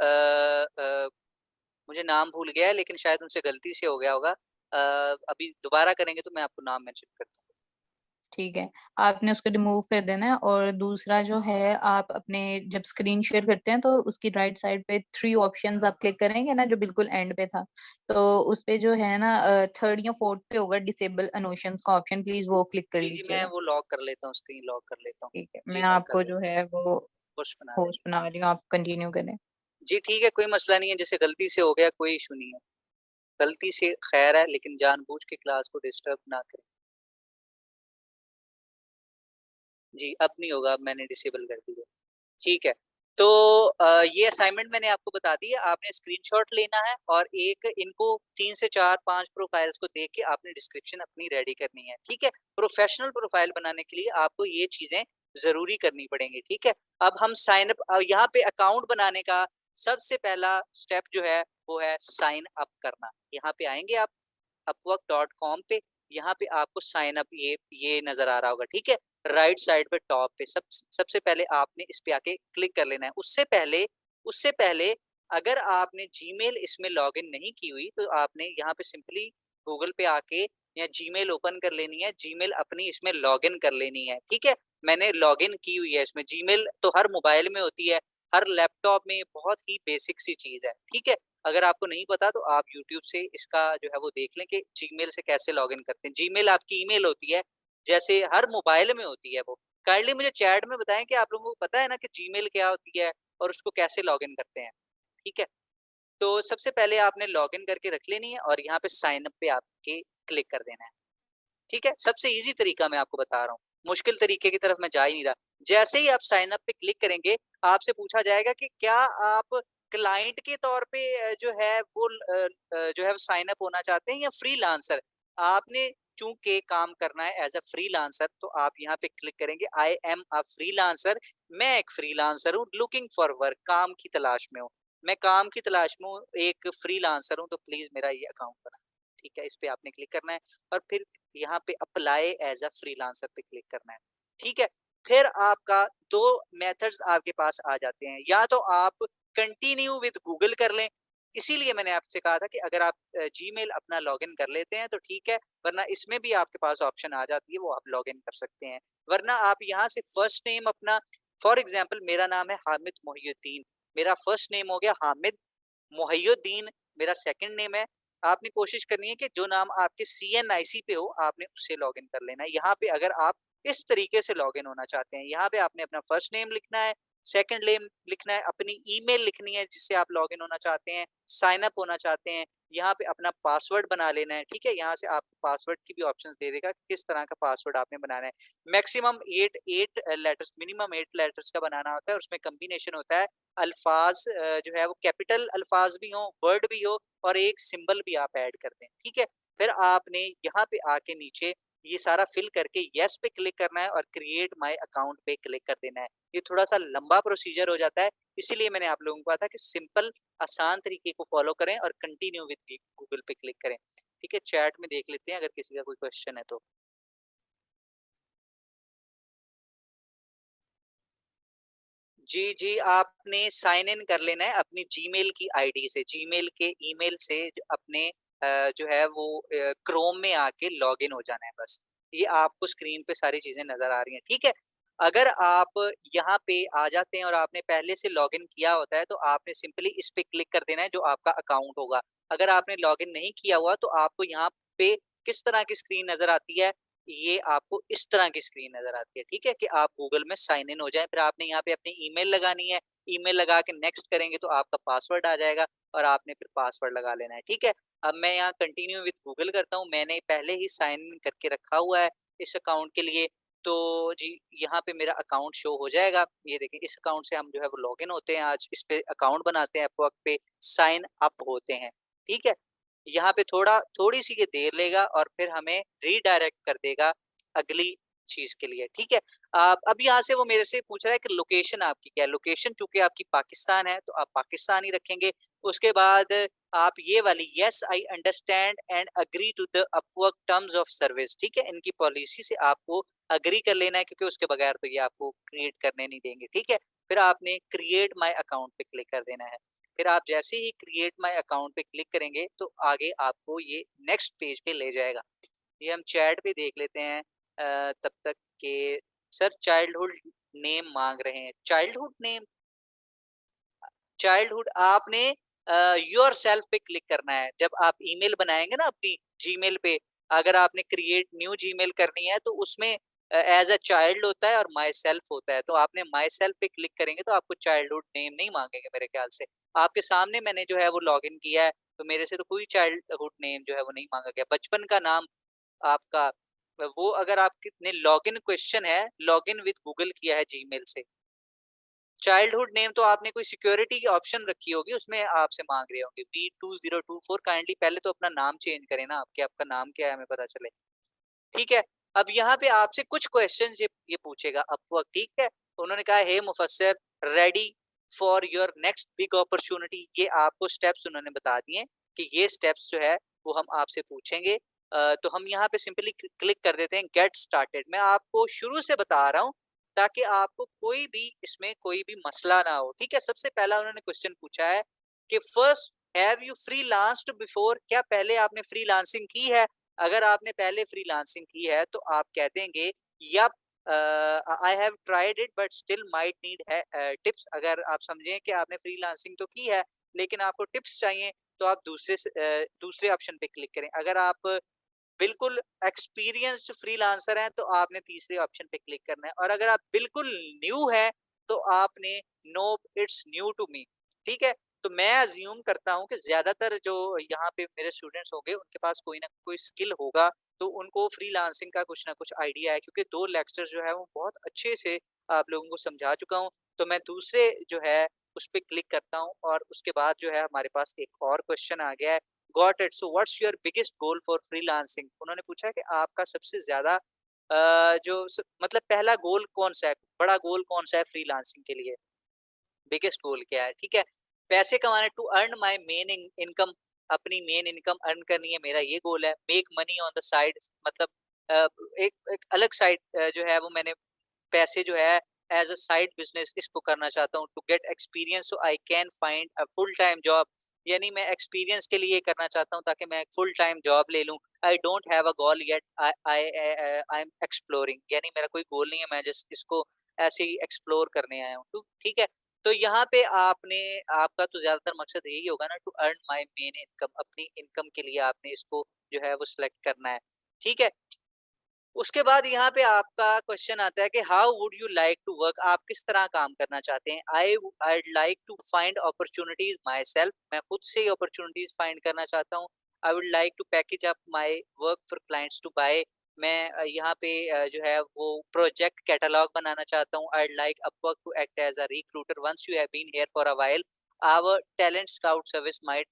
मुझे नाम भूल गया है लेकिन शायद उनसे गलती से हो गया होगा। अभी दोबारा करेंगे तो मैं आपको नाम मेंशन कर दूँगा। ठीक है, आपने उसको रिमूव कर देना है और दूसरा जो है आप अपने जब स्क्रीन शेयर करते हैं तो उसकी राइट साइड पे 3 ऑप्शंस आप क्लिक करेंगे ना जो बिल्कुल एंड पे था। तो उसपे जो है ना 3rd या 4th पे होगा डिसेबल अनोशंस का ऑप्शन, प्लीज़ वो क्लिक कर जी, जी, मैं लीजिएगा। वो लॉक कर लेता हूँ, स्क्रीन लॉक कर लेता हूँ। ठीक है, मैं जी, मैं कर आपको जो लेता हूँ, है वो होस्ट बना होस्ट देंगे। बना रही हूँ, आप कंटिन्यू करें। जी, ठीक है, कोई मसला नहीं है, जैसे गलती से हो गया कोई इश्यू नहीं है। गलती से खैर है लेकिन जानबूझ के क्लास को डिस्टर्ब ना करें। जी, अब नहीं होगा, अब मैंने डिसेबल कर दिया। ठीक है। तो ये असाइनमेंट मैंने आपको बता दी है, आपने स्क्रीनशॉट लेना है और एक इनको 3 से 4-5 प्रोफाइल्स को देख के आपने डिस्क्रिप्शन अपनी रेडी करनी है, ठीक है? प्रोफेशनल प्रोफाइल बनाने के लिए आपको ये चीज़ें ज़रूरी करनी पड़ेंगी, ठीक है? अब हम साइन अप यहाँ पे अकाउंट बनाने का सबसे पहला स्टेप जो है, वो है साइन अप करना। यहाँ पे आएँगे आप अपवर्क.com पे, यहाँ पे आपको साइन अप ये नज़र आ रहा होगा, ठीक है? राइट साइड पे टॉप पे सबसे पहले आपने इस पे आके क्लिक कर लेना है। उससे पहले अगर आपने जीमेल इसमें लॉगिन नहीं की हुई, तो आपने यहाँ पे सिंपली गूगल पे आके या जीमेल ओपन कर लेनी है, जीमेल अपनी इसमें लॉगिन कर लेनी है, ठीक है? मैंने लॉगिन की हुई है इसमें, जीमेल तो हर मोबाइल में होती है, हर लैपटॉप में बहुत ही बेसिक सी चीज़ है, ठीक है? अगर आपको नहीं पता तो आप यूट्यूब से इसका जो है वो देख लें कि जीमेल से कैसे लॉगिन करते हैं। जीमेल आपकी ईमेल होती है, जैसे हर मोबाइल में होती है वो। काइंडली मुझे चैट में बताएँ कि आप लोगों को पता है ना कि जीमेल क्या होती है और उसको कैसे लॉगिन करते हैं, ठीक है? तो सबसे पहले आपने लॉगिन करके रख लेनी है और यहाँ पे साइन अप पे आपके क्लिक कर देना है। ठीक है? सबसे ईज़ी तरीका मैं आपको बता रहा हूँ, मुश्किल तरीके की तरफ मैं जा ही नहीं रहा। जैसे ही आप साइन अप पे क्लिक करेंगे, आपसे पूछा जाएगा कि क्या आप क्लाइंट के तौर पे जो है वो जो है साइन अप होना चाहते हैं या फ्रीलांसर? आपने चूँकि काम करना है एज़ अ फ्रीलांसर तो आप यहाँ पे क्लिक करेंगे आई एम अ फ्रीलांसर। मैं एक फ्रीलांसर हूँ लूकिंग फॉर वर्क, काम की तलाश में हूँ। मैं काम की तलाश में हूँ, एक फ्रीलांसर हूँ तो प्लीज़ मेरा ये अकाउंट बना। ठीक है, इस पे आपने क्लिक करना है और फिर यहाँ पे अप्लाई एज़ अ फ्रीलांसर पे क्लिक करना है। ठीक है? फिर आपका 2 मेथड्स आपके पास आ जाते हैं। या तो आप कंटिन्यू विद गूगल कर लें, इसीलिए मैंने आपसे कहा था कि अगर आप जीमेल अपना लॉगिन कर लेते हैं तो ठीक है, वरना इसमें भी आपके पास ऑप्शन आ जाती है, वो आप लॉगिन कर सकते हैं। वरना आप यहाँ से फर्स्ट नेम अपना, फॉर एग्ज़ाम्पल मेरा नाम है हामिद मोहिउद्दीन, मेरा फर्स्ट नेम हो गया हामिद मोहिउद्दीन, मेरा सेकंड नेम है। आपने कोशिश करनी है कि जो नाम आपके सीएनआईसी पे हो, आपने उससे लॉगिन कर लेना है। यहाँ पे अगर आप इस तरीके से लॉगिन होना चाहते हैं, यहाँ पे आपने अपना फर्स्ट नेम लिखना है, सेकंड नेम लिखना है, अपनी ईमेल लिखनी है जिससे आप लॉगिन होना चाहते हैं, साइन अप होना चाहते हैं, यहाँ पे अपना पासवर्ड बना लेना है, ठीक है? यहाँ से आपको पासवर्ड की भी ऑप्शंस दे देगा कि किस तरह का पासवर्ड आपने बनाना है। मैक्सिमम 8 लेटर्स, मिनिमम 8 लेटर्स का बनाना होता है, उसमें कॉम्बिनेशन होता है। अल्फाज जो है वो कैपिटल अल्फाज भी हों, वर्ड भी हो और एक सिंबल भी आप ऐड कर दें, ठीक है? फिर आपने यहाँ पे आके नीचे ये सारा फिल करके येस पे क्लिक करना है और क्रिएट माय अकाउंट पे क्लिक कर देना है। ये थोड़ा-सा लंबा प्रोसीजर हो जाता है, इसीलिए मैंने आप लोगों को कहा था कि सिंपल आसान तरीके को फॉलो करें और कंटिन्यू विद गूगल पे क्लिक करें। ठीक है? चैट में देख लेते हैं अगर किसी का कोई क्वेश्चन है तो। जी, जी, आपने साइन इन कर लेना है अपनी जीमेल की आईडी से, जीमेल के ईमेल से अपने जो है वो क्रोम में आके लॉगिन हो जाना है बस। ये आपको स्क्रीन पे सारी चीज़ें नज़र आ रही हैं, ठीक है? अगर आप यहाँ पे आ जाते हैं और आपने पहले से लॉगिन किया होता है, तो आपने सिंपली इस पे क्लिक कर देना है जो आपका अकाउंट होगा। अगर आपने लॉगिन नहीं किया हुआ, तो आपको यहाँ पे किस तरह की स्क्रीन नज़र आती है, ये आपको इस तरह की स्क्रीन नज़र आती है, ठीक है? कि आप गूगल में साइन इन हो जाएँ, फिर आपने यहाँ पे अपनी ईमेल लगानी है, ईमेल लगा के नेक्स्ट करेंगे तो आपका पासवर्ड आ जाएगा और आपने फिर पासवर्ड लगा लेना है, ठीक है? अब मैं यहाँ कंटिन्यू विद गूगल करता हूँ, मैंने पहले ही साइन इन करके रखा हुआ है इस अकाउंट के लिए, तो जी, यहाँ पे मेरा अकाउंट शो हो जाएगा। ये देखिए इस अकाउंट से हम जो है वो लॉगिन होते हैं आज, इस पे अकाउंट बनाते हैं, अपवर्क पे साइन अप होते हैं, ठीक है? यहाँ पे थोड़ी-सी ये देर लेगा और फिर हमें रीडायरेक्ट कर देगा अगली चीज़ के लिए, ठीक है? अब यहाँ से वो मेरे से पूछ रहा है कि लोकेशन आपकी क्या है? लोकेशन चूँकि आपकी पाकिस्तान है, तो आप पाकिस्तान ही रखेंगे। उसके बाद आप ये वाली yes I understand and agree to the Upwork terms of service, ठीक है? इनकी पॉलिसी से आपको एग्री कर लेना है क्योंकि उसके बगैर तो ये आपको क्रिएट करने नहीं देंगे, ठीक है? फिर आपने क्रिएट माय अकाउंट पे क्लिक कर देना है। फिर आप जैसे ही क्रिएट माय अकाउंट पे क्लिक करेंगे, तो आगे आपको ये नेक्स्ट पेज पे ले जाएगा। ये हम चैट पे देख लेते हैं तब तक के सर चाइल्डहुड नेम माँग रहे हैं। चाइल्डहुड नेम चाइल्डहुड आपने योरसेल्फ पे क्लिक करना है। जब आप ईमेल बनाएँगे ना अपनी जीमेल पे, अगर आपने क्रिएट न्यू जीमेल करनी है तो उसमें एज़ अ चाइल्ड होता है और माय सेल्फ होता है। तो आपने माय सेल्फ पे क्लिक करेंगे तो आपको चाइल्डहुड नेम नहीं माँगेंगे मेरे ख़्याल से। आपके सामने मैंने जो है वो लॉगिन किया है, तो मेरे से तो कोई चाइल्डहुड नेम जो है वो नहीं माँगा गया। बचपन का नाम आपका वो अगर आपने लॉगिन क्वेश्चन है, लॉगिन विद गूगल किया है जीमेल से, चाइल्डहुड नेम तो आपने कोई सिक्योरिटी की ऑप्शन रखी होगी, उसमें आपसे माँग रहे होंगे B2024 काइंडली पहले तो अपना नाम चेंज करें ना, आपके आपका नाम क्या है हमें पता चले। ठीक है? अब यहाँ पे आपसे कुछ क्वेश्चन्स ये पूछेगा अपवर्क, ठीक है? तो उन्होंने कहा hey Mufassir ready for your next big opportunity, ये आपको स्टेप्स उन्होंने बता दिए कि ये स्टेप्स जो है वो हम आपसे पूछेंगे। तो हम यहाँ पे सिंपली क्लिक कर देते हैं गेट स्टार्टेड। मैं आपको शुरू से बता रहा हूँ ताकि आपको कोई भी इसमें कोई भी मसला ना हो, ठीक है? सबसे पहला उन्होंने क्वेश्चन पूछा है कि फर्स्ट हैव यू फ्रीलांस्ड बिफोर, क्या पहले आपने फ्रीलांसिंग की है? अगर आपने पहले फ्रीलांसिंग की है तो आप कह देंगे yup I have tried it but still might need tips. अगर आप समझें कि आपने फ्रीलांसिंग तो की है लेकिन आपको टिप्स चाहिए तो आप दूसरे ऑप्शन पे क्लिक करें। अगर आप बिल्कुल एक्सपीरियंस्ड फ्रीलांसर हैं तो आपने तीसरे ऑप्शन पे क्लिक करना है और अगर आप बिल्कुल न्यू है तो आपने no it's new to me, ठीक है? तो मैं अज्यूम करता हूँ कि ज्यादातर जो यहाँ पे मेरे स्टूडेंट्स होंगे उनके पास कोई ना कोई स्किल होगा, तो उनको फ्रीलांसिंग का कुछ ना कुछ आइडिया है, क्योंकि 2 लेक्चर जो है वो बहुत अच्छे से आप लोगों को समझा चुका हूँ। तो मैं दूसरे जो है उस पे क्लिक करता हूँ और उसके बाद जो है हमारे पास एक और क्वेश्चन आ गया है, got it, so what's your biggest goal for freelancing? उन्होंने पूछा है कि आपका सबसे ज़्यादा जो स मतलब पहला गोल कौन-सा है? बड़ा गोल कौन-सा है फ्रीलांसिंग के लिए? बिगेस्ट गोल क्या है? ठीक है? पैसे कमाने, to earn my main income, अपनी मेन इनकम अर्न करनी है, मेरा ये गोल है। Make money on the side, मतलब अ, एक एक अलग साइड जो है वो मैंने पैसे जो है एज़ अ साइड बिज़नेस इसको करना चाहता हूँ, to get experience so I can find a full time job. यानी मैं एक्सपीरियंस के लिए ये करना चाहता हूँ ताकि मैं एक फुल टाइम जॉब ले लूँ। I don't have a goal yet, I am exploring, यानी मेरा कोई गोल नहीं है, मैं जस्ट इसको ऐसे ही एक्सप्लोर करने आया हूँ। तो ठीक है, तो यहाँ पे आपका तो ज़्यादातर मकसद यही होगा ना, to earn my main income, अपनी इनकम के लिए आपने इसको जो है वो सिलेक्ट करना है। ठीक है? उसके बाद यहाँ पे आपका क्वेश्चन आता है कि how would you like to work? आप किस तरह काम करना चाहते हैं? I'd like to find opportunities myself, मैं खुद से ही अपॉर्चुनिटीज फाइंड करना चाहता हूँ। I would like to package up my work for clients to buy, मैं यहाँ पे जो है वो प्रोजेक्ट कैटलॉग बनाना चाहता हूँ। I like Upwork to act as a recruiter once you have been here for a while, our talent scout service might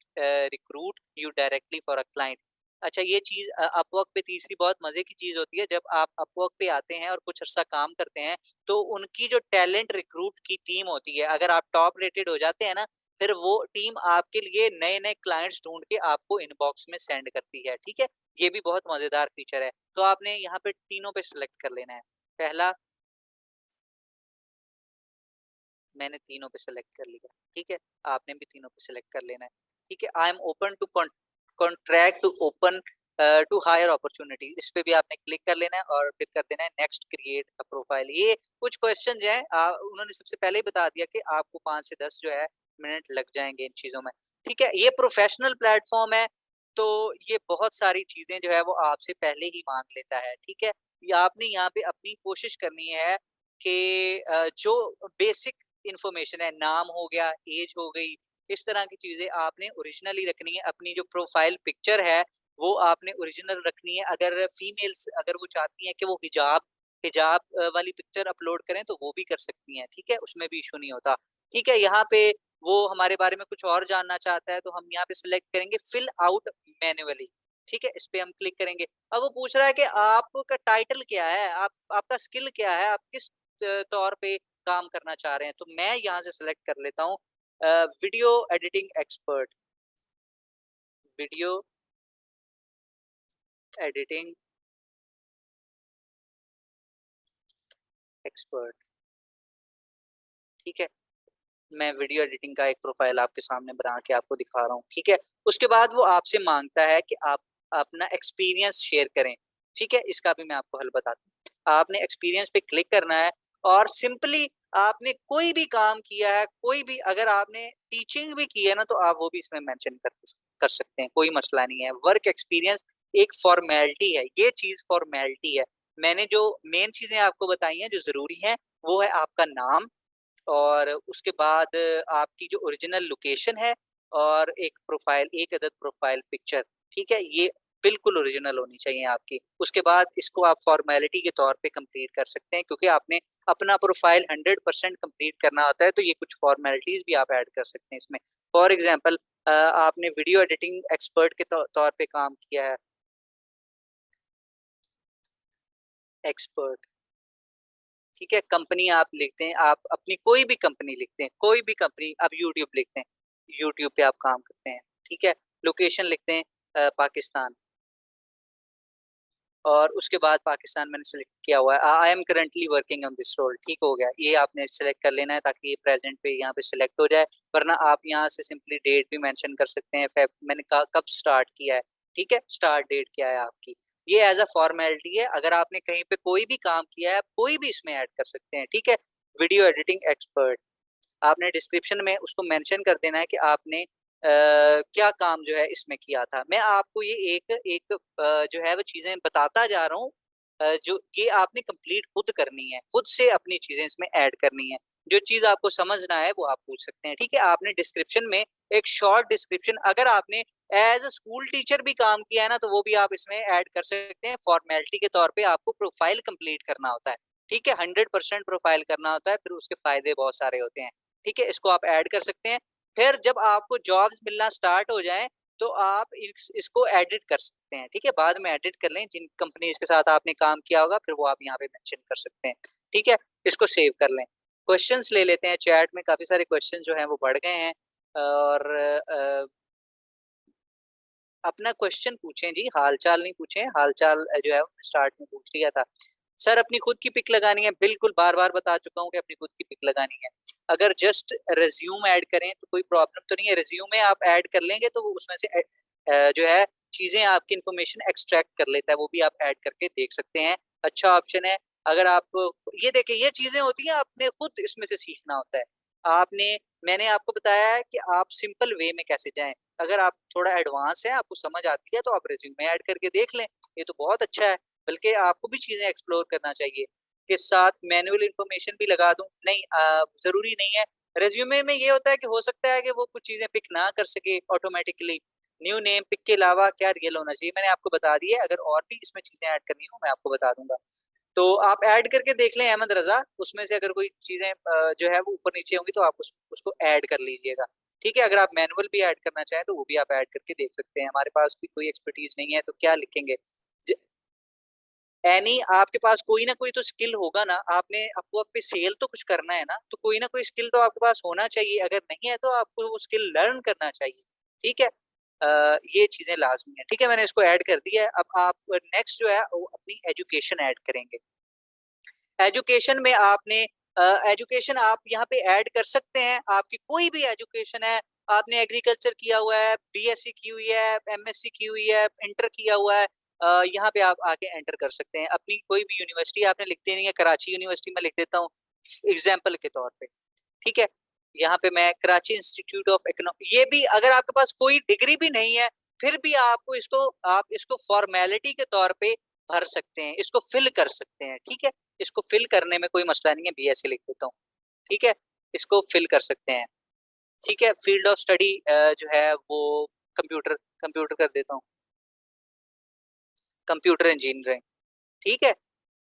recruit you directly for a client. अच्छा, ये चीज़ अपवर्क पे तीसरी बहुत मज़े की चीज़ होती है, जब आप अपवर्क पे आते हैं और कुछ अर्सा काम करते हैं, तो उनकी जो टैलेंट रिक्रूट की टीम होती है, अगर आप टॉप रेटेड हो जाते हैं ना, फिर वो टीम आपके लिए नए-नए क्लाइंट्स ढूँढ के आपको इनबॉक्स में सेंड करती है, ठीक है? ये भी बहुत मज़ेदार फीचर है। तो आपने यहाँ पे तीनों पे सिलेक्ट कर लेना है। पहला, मैंने तीनों पे सेलेक्ट कर लिया, ठीक है? आपने भी तीनों पे सेलेक्ट कर लेना है, ठीक है? I am open to contract to open to hire opportunity, इस पे भी आपने क्लिक कर लेना है और फिर कर देना है नेक्स्ट क्रिएट अ प्रोफाइल। ये कुछ क्वेश्चन जो है उन्होंने सबसे पहले ही बता दिया कि आपको 5 से 10 जो है मिनट लग जाएँगे इन चीज़ों में, ठीक है? ये प्रोफेशनल प्लेटफ़ॉर्म है, तो ये बहुत सारी चीज़ें जो है वो आपसे पहले ही माँग लेता है, ठीक है? ये आपने यहाँ पे अपनी कोशिश करनी है कि जो बेसिक इन्फॉर्मेशन है, नाम हो गया, एज हो गई, इस तरह की चीज़ें आपने ओरिजिनल ही रखनी है। अपनी जो प्रोफ़ाइल पिक्चर है, वो आपने ओरिजिनल रखनी है। अगर फीमेल्स अगर वो चाहती हैं कि वो हिजाब हिजाब वाली पिक्चर अपलोड करें, तो वो भी कर सकती हैं, ठीक है? उसमें भी इश्यू नहीं होता। ठीक है, यहाँ पे वो हमारे बारे में कुछ और जानना चाहता है, तो हम यहाँ पे सिलेक्ट करेंगे फिल आउट मैन्युअली, ठीक है? इस पे हम क्लिक करेंगे। अब वो पूछ रहा है कि आपका टाइटल क्या है? आपका स्किल क्या है? आप किस तौर पे काम करना चाह रहे हैं, तो मैं यहाँ से सिलेक्ट कर लेता हूँ video editing expert, video editing expert, ठीक है? मैं वीडियो एडिटिंग का एक प्रोफाइल आपके सामने बना के आपको दिखा रहा हूँ, ठीक है? उसके बाद वो आपसे माँगता है कि आप अपना एक्सपीरियंस शेयर करें, ठीक है? इसका भी मैं आपको हल बताता हूँ। आपने एक्सपीरियंस पे क्लिक करना है और सिंपली आपने कोई भी काम किया है, कोई भी अगर आपने टीचिंग भी की है ना, तो आप वो भी इसमें मेंशन कर सकते हैं, कोई मसला नहीं है। वर्क एक्सपीरियंस एक फ़ॉर्मेलिटी है, ये चीज़ फ़ॉर्मेलिटी है। मैंने जो मेन चीज़ें आपको बताई हैं, जो ज़रूरी हैं, वो है आपका नाम, और उसके बाद आपकी जो ओरिजिनल लोकेशन है और एक प्रोफ़ाइल, एक अदद प्रोफ़ाइल पिक्चर, ठीक है? ये बिल्कुल ओरिजिनल होनी चाहिए आपकी। उसके बाद इसको आप फ़ॉर्मेलिटी के तौर पे कंप्लीट कर सकते हैं, क्योंकि आपने अपना प्रोफ़ाइल 100% कंप्लीट करना होता है, तो ये कुछ फ़ॉर्मेलिटीज़ भी आप ऐड कर सकते हैं इसमें। फॉर एग्ज़ाम्पल आपने वीडियो एडिटिंग एक्सपर्ट के तौर पे काम किया है, एक्सपर्ट, ठीक है? कंपनी आप लिखते हैं, आप अपनी कोई भी कंपनी लिखते हैं, कोई भी कंपनी, आप यूट्यूब लिखते हैं, यूट्यूब पे आप काम करते हैं, ठीक है? लोकेशन लिखते हैं पाकिस्तान, और उसके बाद पाकिस्तान मैंने सेलेक्ट किया हुआ है। I am currently working on this role, ठीक हो गया। ये आपने सेलेक्ट कर लेना है ताकि ये प्रेज़ेंट पे यहाँ पे सेलेक्ट हो जाए, वरना आप यहाँ से सिंपली डेट भी मेंशन कर सकते हैं, मैंने कब स्टार्ट किया है, ठीक है? स्टार्ट डेट क्या है आपकी। ये एज़ अ फ़ॉर्मेलिटी है, अगर आपने कहीं पे कोई भी काम किया है, आप कोई भी इसमें ऐड कर सकते हैं, ठीक है? वीडियो एडिटिंग एक्सपर्ट, आपने डिस्क्रिप्शन में उसको मेंशन कर देना है कि आपने क्या काम जो है इसमें किया था। मैं आपको ये एक एक जो है वो चीज़ें बताता जा रहा हूँ, जो ये आपने कंप्लीट खुद करनी है, खुद से अपनी चीज़ें इसमें ऐड करनी है। जो चीज़ आपको समझना है वो आप पूछ सकते हैं, ठीक है? आपने डिस्क्रिप्शन में एक शॉर्ट डिस्क्रिप्शन, अगर आपने एज अ स्कूल टीचर भी काम किया है ना, तो वो भी आप इसमें ऐड कर सकते हैं। फॉर्मेलिटी के तौर पे आपको प्रोफाइल कंप्लीट करना होता है, ठीक है, 100% प्रोफाइल करना होता है, फिर उसके फायदे बहुत सारे होते हैं, ठीक है, इसको आप ऐड कर सकते हैं। फिर जब आपको जॉब्स मिलना स्टार्ट हो जाए, तो आप इसको एडिट कर सकते हैं, ठीक है, बाद में एडिट कर लें, जिन कंपनीज के साथ आपने काम किया होगा फिर वो आप यहाँ पे मेंशन कर सकते हैं, ठीक है, इसको सेव कर लें। क्वेश्चंस ले लेते हैं, चैट में काफी सारे क्वेश्चन जो हैं वो बढ़ गए हैं, और अपना क्वेश्चन पूछें जी, हाल-चाल नहीं पूछें, हाल-चाल जो है स्टार्ट में पूछ लिया था। सर अपनी खुद की पिक लगानी है, बिल्कुल बार-बार बता चुका हूँ कि अपनी खुद की पिक लगानी है। अगर जस्ट रिज़्यूम ऐड करें तो कोई प्रॉब्लम तो नहीं है, रिज़्यूम में आप ऐड कर लेंगे तो वो उसमें से जो है चीज़ें आपकी इन्फॉर्मेशन एक्सट्रैक्ट कर लेता है, वो भी आप ऐड करके देख सकते हैं, अच्छा ऑप्शन है। अगर आप ये देखें, ये चीज़ें होती हैं, आपने खुद इसमें से सीखना होता है। मैंने आपको बताया है कि आप सिंपल वे में कैसे जाएँ। अगर आप थोड़ा एडवांस हैं, आपको समझ आती है, तो आप रिज़्यूमे ऐड करके देख लें, ये तो बहुत अच्छा है। बल्कि आपको भी चीज़ें एक्सप्लोर करना चाहिए, के साथ मैनुअल इन्फॉर्मेशन भी लगा दूँ, नहीं ज़रूरी नहीं है। रिज़्यूमे में ये होता है कि हो सकता है कि वो कुछ चीज़ें पिक ना कर सके ऑटोमैटिकली। न्यू नेम पिक के अलावा क्या रियल होना चाहिए, मैंने आपको बता दी है, अगर और भी इसमें चीज़ें ऐड करनी हो, मैं आपको बता दूँगा। तो आप ऐड करके देख लें अहमद रज़ा, उसमें से अगर कोई चीज़ें जो है वो ऊपर-नीचे होंगी तो आप उसको ऐड कर लीजिएगा। ठीक है? अगर आप मैनुअल भी ऐड करना चाहें तो वो भी आप ऐड करके देख सकते हैं। हमारे पास भी कोई एक्सपर्टीज़ नहीं है तो क्या लिखेंगे? ज एनी आपके पास कोई ना कोई तो स्किल होगा ना, आपने अपवर्क पे सेल तो कुछ करना है ना, तो कोई ना कोई स्किल तो आपके पास होना चाहिए, अगर नहीं है तो आपको वो स्किल लर्न करना चाहिए, ठीक है? ये चीज़ें लाज़मी है, ठीक है? मैंने इसको ऐड कर दिया है, अब आप नेक्स्ट जो है वो अपनी एजुकेशन ऐड करेंगे। एजुकेशन में आपने एजुकेशन आप यहाँ पे ऐड कर सकते हैं, आपकी कोई भी एजुकेशन है, आपने एग्रीकल्चर किया हुआ है, बीएससी की हुई है, एमएससी की हुई है, इंटर किया हुआ है, यहाँ पे आप आके एंटर कर सकते हैं। अपनी कोई भी यूनिवर्सिटी आपने लिख देनी है, कराची यूनिवर्सिटी मैं लिख देता हूँ एग्ज़ाम्पल के तौर पे, ठीक है? यहाँ पे मैं कराची इंस्टीट्यूट ऑफ ये भी अगर आपके पास कोई डिग्री भी नहीं है, फिर भी आप इसको फ़ॉर्मेलिटी के तौर पे भर सकते हैं, इसको फ़िल कर सकते हैं, ठीक है? इसको फ़िल करने में कोई मसला नहीं है, बीएससी लिख देता हूँ, ठीक है? इसको फ़िल कर सकते हैं, ठीक है? फ़ील्ड ऑफ स्टडी जो है वो कंप्यूटर कंप्यूटर कर देता हूँ, कंप्यूटर इंजीनियरिंग, ठीक है?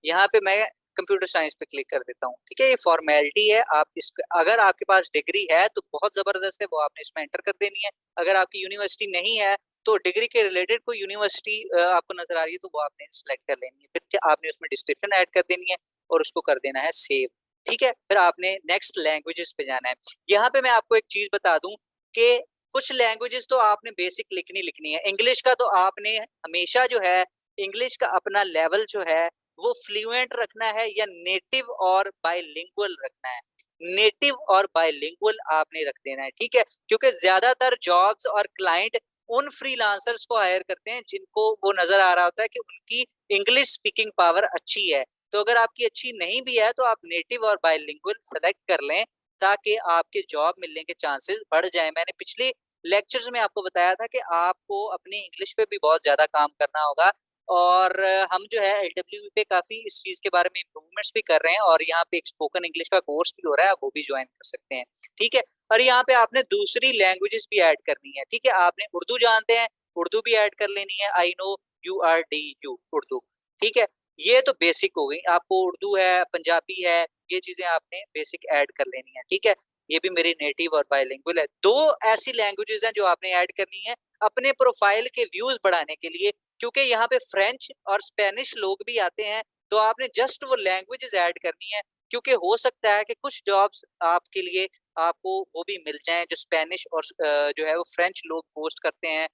यहाँ पे मैं कंप्यूटर साइंस पे क्लिक कर देता हूँ, ठीक है? ये फ़ॉर्मेलिटी है, आप इस अगर आपके पास डिग्री है तो बहुत ज़बरदस्त है, वो आपने इसमें एंटर कर देनी है। अगर आपकी यूनिवर्सिटी नहीं है, तो डिग्री के रिलेटेड कोई यूनिवर्सिटी आपको नज़र आ रही है, तो वो आपने सिलेक्ट कर लेनी है। फिर आपने उसमें डिस्क्रिप्शन ऐड कर देनी है और उसको कर देना है सेव, ठीक है? फिर आपने नेक्स्ट लैंग्वेजेज़ पे जाना है। यहाँ पे मैं आपको एक चीज़ बता दूँ कि कुछ लैंग्वेजेज़ तो आपने बेसिक लिखनी है। इंग्लिश का तो आपने हमेशा जो है, इंग्लिश का अपना लेवल जो है वो फ्लुएंट रखना है या नेटिव और बाइलिंगुअल रखना है। नेटिव और बाइलिंगुअल आपने रख देना है, ठीक है? क्योंकि ज़्यादातर जॉब्स और क्लाइंट उन फ्रीलांसर्स को हायर करते हैं जिनको वो नज़र आ रहा होता है कि उनकी इंग्लिश स्पीकिंग पावर अच्छी है। तो अगर आपकी अच्छी नहीं भी है तो आप नेटिव और बाइलिंगुअल सेलेक्ट कर लें ताकि आपके जॉब मिलने के चांसेस बढ़ जाएँ। मैंने पिछले लेक्चर्स में आपको बताया था कि आपको अपनी इंग्लिश पे भी बहुत ज़्यादा काम करना होगा और हम जो है एलडब्ल्यू पे काफ़ी इस चीज़ के बारे में इम्प्रूवमेंट्स भी कर रहे हैं और यहाँ पे एक स्पोकन इंग्लिश का कोर्स भी हो रहा है, आप वो भी जॉइन कर सकते हैं, ठीक है? और यहाँ पे आपने दूसरी लैंग्वेजेस भी ऐड करनी है, ठीक है? आपने उर्दू जानते हैं, उर्दू भी ऐड कर लेनी है, I know you R D you Urdu, ठीक है? ये तो बेसिक हो गई, आपको उर्दू है, पंजाबी है, ये चीज़ें आपने बेसिक ऐड कर लेनी है, ठीक है? ये भी मेरी नेटिव और बाइलिंगुअल है। 2 ऐसी लैंग्वेजेस हैं जो आपने ऐड करनी है, अपने प्रोफाइल के व्यूज़ बढ़ाने के लिए क्योंकि यहाँ पे फ्रेंच और स्पेनिश लोग भी आते हैं, तो आपने जस्ट वो लैंग्वेजेज़ ऐड करनी है, क्योंकि हो सकता है कि कुछ जॉब्स आपके लिए आपको वो भी मिल जाएँ जो स्पेनिश और जो है वो फ्रेंच लोग पोस्ट करते हैं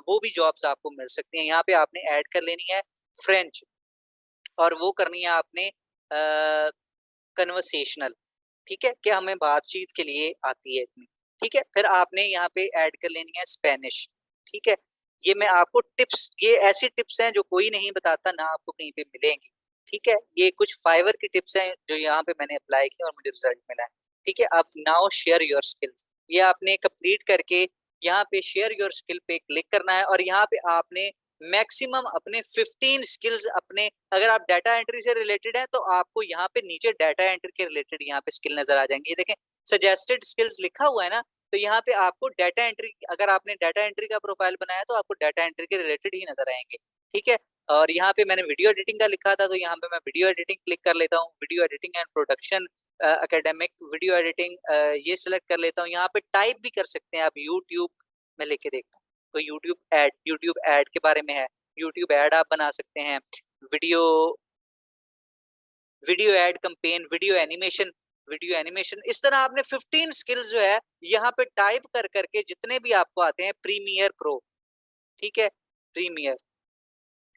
वो भी जॉब्स आपको मिल सकती हैं। यहाँ पे आपने ऐड कर लेनी है फ्रेंच और वो करनी है आपने कन्वर्सेशनल, ठीक है? कि हमें बातचीत के लिए आती है इतनी, ठीक है? फिर आपने यहाँ पे ऐड कर लेनी है स्पेनिश, ठीक है? ये मैं आपको टिप्स ये ऐसी टिप्स हैं जो कोई नहीं बताता, ना आपको कहीं पे मिलेंगी, ठीक है? ये कुछ फाइवर की टिप्स हैं जो यहाँ पे मैंने अप्लाई की और मुझे रिजल्ट मिला है, ठीक है? अब नाउ शेयर योर स्किल्स ये आपने कंप्लीट करके यहाँ पे शेयर योर स्किल पे क्लिक करना है और यहाँ पे आपने मैक्सिमम अपने 15 स्किल्स अपने अगर आप डाटा एंट्री से रिलेटेड हैं तो आपको यहाँ पे नीचे डाटा एंट्री के रिलेटेड यहाँ पे स्किल नजर आ जाएंगे। ये देखें सजेस्टेड स्किल्स लिखा हुआ है ना, तो यहाँ पे आपको डाटा एंट्री, अगर आपने डाटा एंट्री का प्रोफाइल बनाया तो आपको डाटा एंट्री के रिलेटेड ही नज़र आएँगे, ठीक है? और यहाँ पे मैंने वीडियो एडिटिंग का लिखा था, तो यहाँ पे मैं वीडियो एडिटिंग क्लिक कर लेता हूँ, video editing and production, academic video editing, ये सिलेक्ट कर लेता हूँ। यहाँ पे टाइप भी कर सकते हैं आप यूट्यूब, मैं लिख के देखता हूँ, तो यूट्यूब ऐड के बारे में है, यूट्यूब ऐड आप बना सकते हैं, video video add campaign, video animation, इस तरह आपने 15 स्किल्स जो है यहाँ पे टाइप कर करके जितने भी आपको आते हैं, प्रीमियर प्रो, ठीक है? प्रीमियर,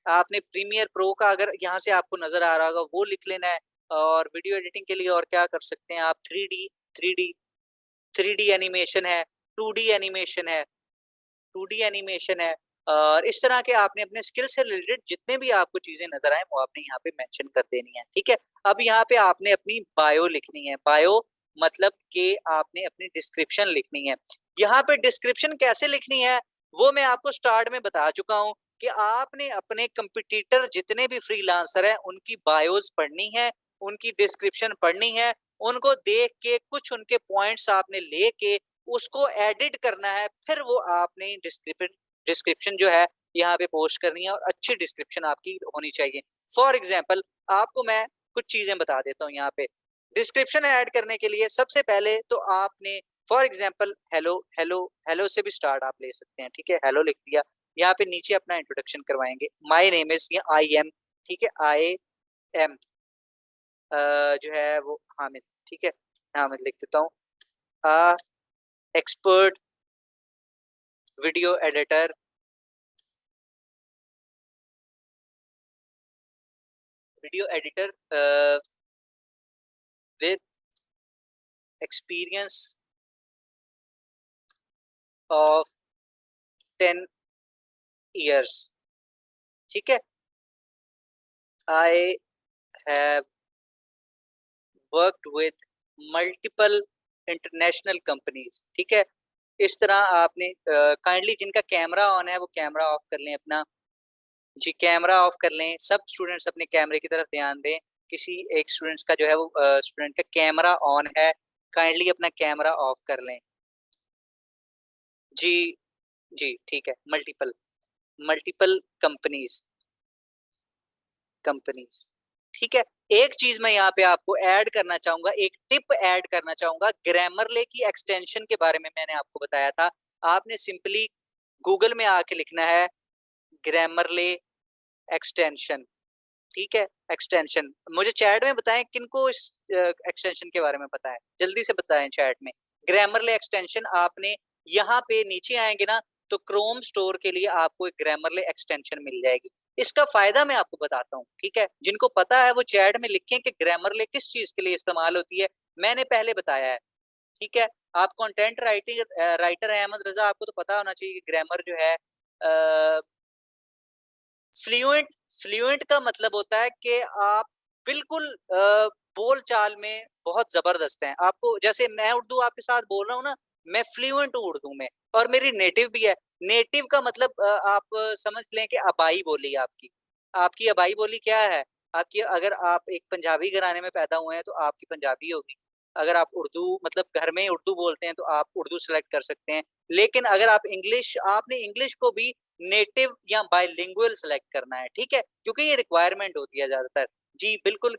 आपने प्रीमियर प्रो का अगर यहाँ से आपको नज़र आ रहा होगा वो लिख लेना है। और वीडियो एडिटिंग के लिए और क्या कर सकते हैं आप, 3D 3D एनिमेशन है, 2D एनिमेशन है, 2D एनिमेशन है, और इस तरह के आपने अपने स्किल से रिलेटेड जितने भी आपको चीज़ें नज़र आएँ वो आपने यहाँ पे मेंशन कर देनी है, ठीक है? अब यहाँ पे आपने अपनी बायो लिखनी है, बायो मतलब कि आपने अपनी डिस्क्रिप्शन लिखनी है। यहाँ पे डिस्क्रिप्शन कैसे लिखनी है, वो मैं आपको स्टार्ट में बता चुका हूँ कि आपने अपने कॉम्पिटिटर जितने भी फ्रीलांसर हैं, उनकी बायोज़ पढ़नी है, उनकी डिस्क्रिप्शन पढ़नी है, उनको देख के कुछ उनके पॉइंट्स आपने लेके उसको एडिट करना है, फिर वो आपने डिस्क्रिप्शन जो है यहाँ पे पोस्ट करनी है और अच्छी डिस्क्रिप्शन आपकी होनी चाहिए। फॉर एग्जांपल आपको मैं कुछ चीज़ें बता देता हूँ यहाँ पे। डिस्क्रिप्शन ऐड करने के लिए सबसे पहले तो आपने for example hello hello hello से भी स्टार्ट आप ले सकते हैं, ठीक है? हेलो लिख दिया, यहाँ पे नीचे अपना इंट्रोडक्शन करवाएँगे। माय नेम इज़ या आई एम, ठीक है? आई एम जो है वो हामिद, ठीक है? हामिद लिख देता हूँ। Expert video editor with experience of 10 years, ठीक है? I have worked with multiple international companies, ठीक है? इस तरह आपने काइंडली जिनका कैमरा ऑन है वो कैमरा ऑफ कर लें अपना। जी, कैमरा ऑफ कर लें, सब स्टूडेंट्स अपने कैमरे की तरफ ध्यान दें। किसी एक स्टूडेंट्स का जो है वो स्टूडेंट का कैमरा ऑन है, काइंडली अपना कैमरा ऑफ कर लें। जी, जी, ठीक है। मल्टीपल मल्टीपल कंपनीज़ कंपनीज़, ठीक है? एक चीज़ मैं यहाँ पे आपको ऐड करना चाहूँगा, एक टिप ऐड करना चाहूँगा, ग्रामरले की एक्सटेंशन के बारे में मैंने आपको बताया था। आपने सिंपली गूगल में आके लिखना है ग्रामरले एक्सटेंशन, ठीक है? एक्सटेंशन। मुझे चैट में बताएँ किनको इस एक्सटेंशन के बारे में पता है? जल्दी से बताएँ चैट में। ग्रामरले एक्सटेंशन आपने यहाँ पे नीचे आएँगे ना, तो क्रोम स्टोर के लिए आपको एक ग्रामरले एक्सटेंशन मिल जाएगी। इसका फ़ायदा मैं आपको बताता हूँ, ठीक है? जिनको पता है वो चैट में लिखें कि ग्रामरले किस चीज़ के लिए इस्तेमाल होती है, मैंने पहले बताया है, ठीक है? आप कंटेंट राइटर हैं अहमद रज़ा, आपको तो पता होना चाहिए कि ग्रामर जो है फ्लुएंट फ्लुएंट का मतलब होता है कि आप बिल्कुल बोल-चाल में बहुत ज़बरदस्त हैं। आपको जैसे मैं उर्दू आपके साथ बोल रहा हूँ ना, मैं फ्लुएंट हूँ उर्दू में और मेरी नेटिव भी है। नेटिव का मतलब आप समझ लें कि आबाई बोली है आपकी। आपकी आबाई बोली क्या है? आपकी अगर आप एक पंजाबी घराने में पैदा हुए हैं, तो आपकी पंजाबी होगी। अगर आप उर्दू मतलब घर में उर्दू बोलते हैं, तो आप उर्दू सेलेक्ट कर सकते हैं। लेकिन अगर आप इंग्लिश आपने इंग्लिश को भी नेटिव या बाइलिंगुअल सेलेक्ट करना है, ठीक है? क्योंकि ये रिक्वायरमेंट होती है ज़्यादातर। जी, बिल्कुल,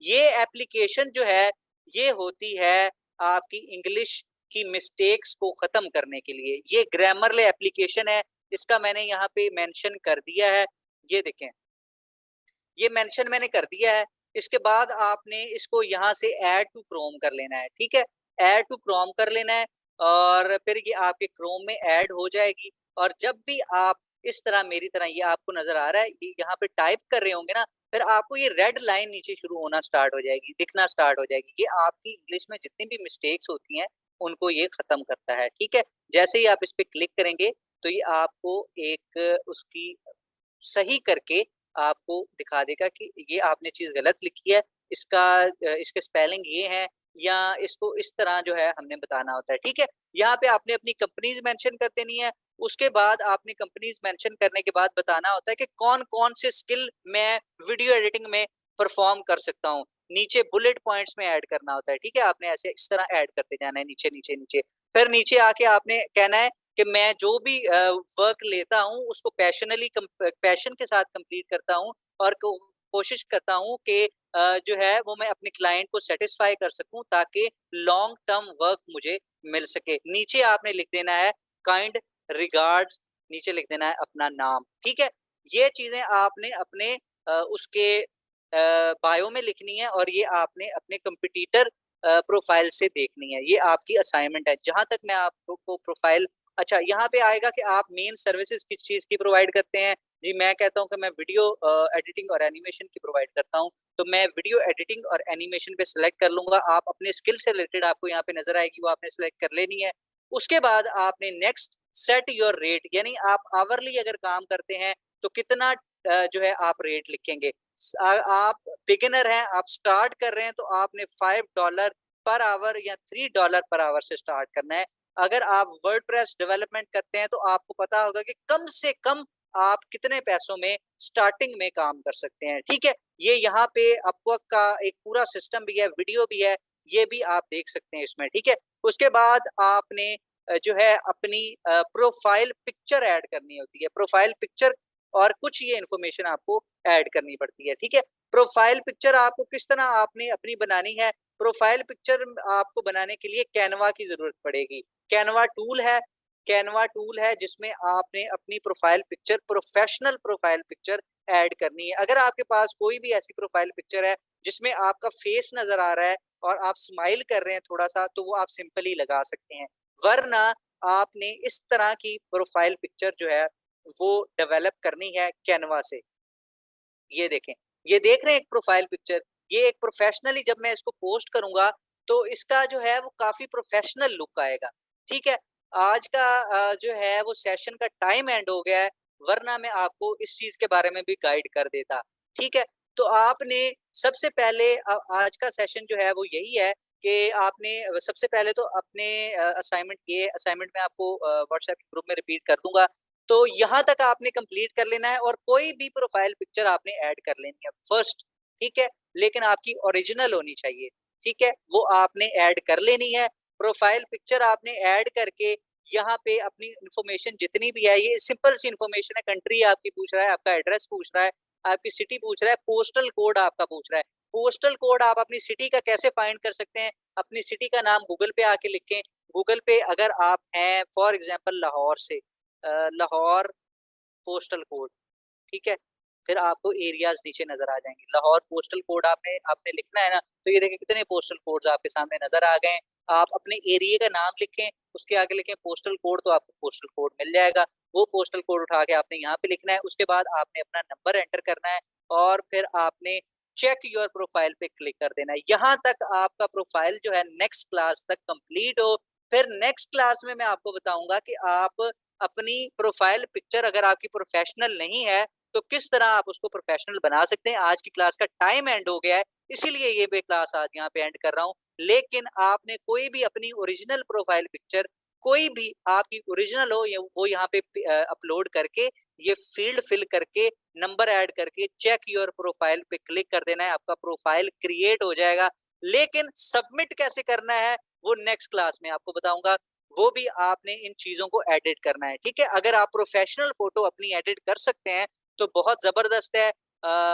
ये एप्लीकेशन जो है, ये होती है आपकी इंग्लिश की मिस्टेक्स को ख़त्म करने के लिए। ये ग्रामरली एप्लीकेशन है, इसका मैंने यहाँ पे मेंशन कर दिया है। ये देखें, ये मेंशन मैंने कर दिया है। इसके बाद आपने इसको यहाँ से ऐड टू क्रोम कर लेना है, ठीक है? ऐड टू क्रोम कर लेना है और फिर ये आपके क्रोम में ऐड हो जाएगी और जब भी आप इस तरह मेरी तरह ये आपको नज़र आ रहा है, ये यहाँ पे टाइप कर रहे होंगे ना, फिर आपको ये रेड लाइन नीचे शुरू होना स्टार्ट हो जाएगी, दिखना स्टार्ट हो जाएगी। ये आपकी इंग्लिश में जितनी भी मिस्टेक्स होती हैं, उनको ये खत्म करता है, ठीक है? जैसे ही आप इस पे क्लिक करेंगे, तो ये आपको एक उसकी सही करके आपको दिखा देगा कि ये आपने चीज़ गलत लिखी है, इसके स्पेलिंग ये है या इसको इस तरह जो है हमने बताना होता है, ठीक है? यहाँ पे आपने अपनी कंपनीज़ मेंशन कर देनी है, उसके बाद आपने कंपनीज़ मेंशन करने के बाद बताना होता है कि कौन-कौन से स्किल मैं वीडियो एडिटिंग में परफ़ॉर्म कर सकता हूँ। नीचे बुलेट पॉइंट्स में ऐड करना होता है, ठीक है? आपने ऐसे इस तरह ऐड करते जाना है नीचे, नीचे, नीचे। फिर नीचे आके आपने कहना है कि मैं जो भी वर्क लेता हूँ उसको पैशन के साथ कंप्लीट करता हूँ और कोशिश करता हूँ कि जो है वो मैं अपने क्लाइंट को सेटिस्फाई कर सकूँ ताकि लॉन्ग टर्म वर्क मुझे मिल सके। नीचे आपने लिख देना है काइंड रिगार्ड्स, नीचे लिख देना है अपना नाम, ठीक है? ये चीज़ें आपने अपने उसके बायो में लिखनी है और ये आपने अपने कॉम्पिटिटर प्रोफाइल से देखनी है। ये आपकी असाइनमेंट है। जहाँ तक मैं आपको को प्रोफाइल अच्छा यहाँ पे आएगा कि आप मेन सर्विसेज़ किस चीज़ की प्रोवाइड करते हैं? जी, मैं कहता हूँ कि मैं वीडियो एडिटिंग और एनिमेशन की प्रोवाइड करता हूँ। तो मैं वीडियो एडिटिंग और एनिमेशन पे सिलेक्ट कर लूँगा। आप अपने स्किल से रिलेटेड आपको यहाँ पे नज़र आएगी, वो आपने सिलेक्ट कर लेनी है। उसके बाद आपने नेक्स्ट सेट योर रेट, यानी आप आवरली अगर काम करते हैं, तो कितना जो है आप रेट लिखेंगे। आप बिगिनर हैं, आप स्टार्ट कर रहे हैं, तो आपने $5 पर आवर या $3 पर आवर से स्टार्ट करना है। अगर आप वर्डप्रेस डेवलपमेंट करते हैं, तो आपको पता होगा कि कम से कम आप कितने पैसों में स्टार्टिंग में काम कर सकते हैं, ठीक है? ये यहाँ पे अपवर्क का एक पूरा सिस्टम भी है, वीडियो भी है, ये भी आप देख सकते हैं इसमें, ठीक है? उसके बाद आपने जो है अपनी प्रोफाइल पिक्चर ऐड करनी होती है। प्रोफाइल पिक्चर और कुछ ये इन्फॉर्मेशन आपको ऐड करनी पड़ती है, ठीक है? प्रोफाइल पिक्चर आपको किस तरह आपने अपनी बनानी है, प्रोफाइल पिक्चर आपको बनाने के लिए कैनवा की ज़रूरत पड़ेगी। कैनवा टूल है जिसमें आपने अपनी profile picture professional profile picture add करनी है। अगर आपके पास कोई भी ऐसी प्रोफाइल पिक्चर है जिसमें आपका फेस नज़र आ रहा है और आप स्माइल कर रहे हैं थोड़ा-सा, तो वो आप सिंपली लगा सकते हैं। वरना आपने इस तरह की प्रोफाइल पिक्चर जो है वो डेवलप करनी है कैनवा से। ये देखें, ये देख रहे हैं एक प्रोफाइल पिक्चर, ये एक प्रोफेशनली जब मैं इसको पोस्ट करूँगा, तो इसका जो है वो काफ़ी प्रोफेशनल लुक आएगा, ठीक है? आज का जो है वो सेशन का टाइम एंड हो गया है, वरना मैं आपको इस चीज़ के बारे में भी गाइड कर देता, ठीक है? तो आपने सबसे पहले आज का सेशन जो है वो यही है कि आपने सबसे पहले तो अपने असाइनमेंट मैं आपको व्हाट्सएप के ग्रुप में रिपीट कर दूँगा। तो यहाँ तक आपने कंप्लीट कर लेना है और कोई भी प्रोफाइल पिक्चर आपने ऐड कर लेनी है फर्स्ट, ठीक है? लेकिन आपकी ओरिजिनल होनी चाहिए, ठीक है? वो आपने ऐड कर लेनी है। प्रोफाइल पिक्चर आपने ऐड करके यहाँ पे अपनी इन्फॉर्मेशन जितनी भी है, ये सिंपल सी इन्फॉर्मेशन है, कंट्री आपकी पूछ रहा है, आपका एड्रेस पूछ रहा है, आपकी सिटी पूछ रहा है, पोस्टल कोड आपका पूछ रहा है। पोस्टल कोड आप अपनी सिटी का कैसे फाइंड कर सकते हैं? अपनी सिटी का नाम गूगल पे आके लिखें। गूगल पे अगर आप हैं फॉर एग्ज़ाम्पल लाहौर से, लाहौर पोस्टल कोड, ठीक है? फिर आपको एरियाज़ नीचे नज़र आ जाएँगे। लाहौर पोस्टल कोड आपने आपने लिखना है ना, तो ये देखिए कितने पोस्टल कोड्स आपके सामने नज़र आ गए हैं। आप अपने एरिया का नाम लिखें, उसके आगे लिखें पोस्टल कोड, तो आपको पोस्टल कोड मिल जाएगा। वो पोस्टल कोड उठा के आपने यहाँ पे लिखना है, उसके बाद आपने अपना नंबर एंटर करना है और फिर आपने चेक योर प्रोफाइल पे क्लिक कर देना है। यहाँ तक आपका प्रोफाइल जो है नेक्स्ट क्लास तक कंप्लीट हो, फिर नेक्स्ट क्लास में मैं आपको बताऊँगा कि आप अपनी प्रोफाइल पिक्चर अगर आपकी प्रोफेशनल नहीं है, तो किस तरह आप उसको प्रोफेशनल बना सकते हैं। आज की क्लास का टाइम एंड हो गया है, इसीलिए ये मैं क्लास आज यहाँ पे एंड कर रहा हूँ। लेकिन आपने कोई भी अपनी ओरिजिनल प्रोफाइल पिक्चर, कोई भी आपकी ओरिजिनल हो, या वो यहाँ पे अपलोड करके, ये फील्ड फिल करके, नंबर ऐड करके चेक योर प्रोफाइल पे क्लिक कर देना है, आपका प्रोफाइल क्रिएट हो जाएगा। लेकिन सबमिट कैसे करना है, वो नेक्स्ट क्लास में आपको बताऊँगा। वो भी आपने इन चीज़ों को एडिट करना है, ठीक है? अगर आप प्रोफेशनल फ़ोटो अपनी एडिट कर सकते हैं, तो बहुत ज़बरदस्त है।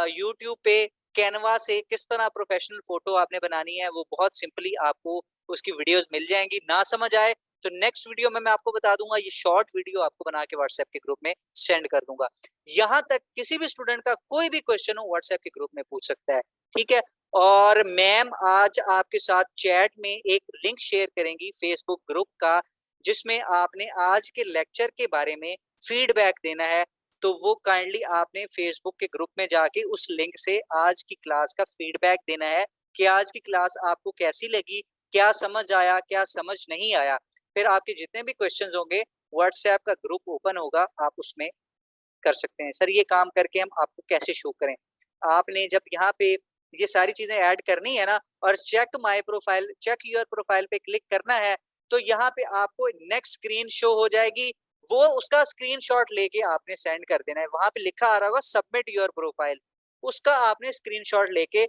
यूट्यूब पे कैनवा से किस तरह प्रोफेशनल फ़ोटो आपने बनानी है, वो बहुत सिंपली आपको उसकी वीडियोज़ मिल जाएँगी। ना समझ आए, तो नेक्स्ट वीडियो में मैं आपको बता दूँगा, ये शॉर्ट वीडियो आपको बना के व्हाट्सएप के ग्रुप में सेंड कर दूँगा। यहाँ तक किसी भी स्टूडेंट का कोई भी क्वेश्चन हो, व्हाट्सएप के ग्रुप में पूछ सकता है, ठीक है? और मैम आज आपके साथ चैट में एक लिंक शेयर करेंगी फेसबुक ग्रुप का, जिसमें आपने आज के लेक्चर के बारे में फीडबैक देना है। तो वो काइंडली आपने फेसबुक के ग्रुप में जाके उस लिंक से आज की क्लास का फीडबैक देना है कि आज की क्लास आपको कैसी लगी, क्या समझ आया, क्या समझ नहीं आया। फिर आपके जितने भी क्वेश्चंस होंगे, व्हाट्सएप का ग्रुप ओपन होगा, आप उसमें कर सकते हैं। सर ये काम करके हम आपको कैसे शो करें? आपने जब यहाँ पे ये सारी चीज़ें ऐड करनी है ना, और चेक योर प्रोफाइल पे क्लिक करना है, तो यहाँ पे आपको नेक्स्ट स्क्रीन शो हो जाएगी। वो उसका स्क्रीनशॉट लेके आपने सेंड कर देना है। वहाँ पे लिखा आ रहा होगा सबमिट योर प्रोफाइल, उसका आपने स्क्रीनशॉट लेके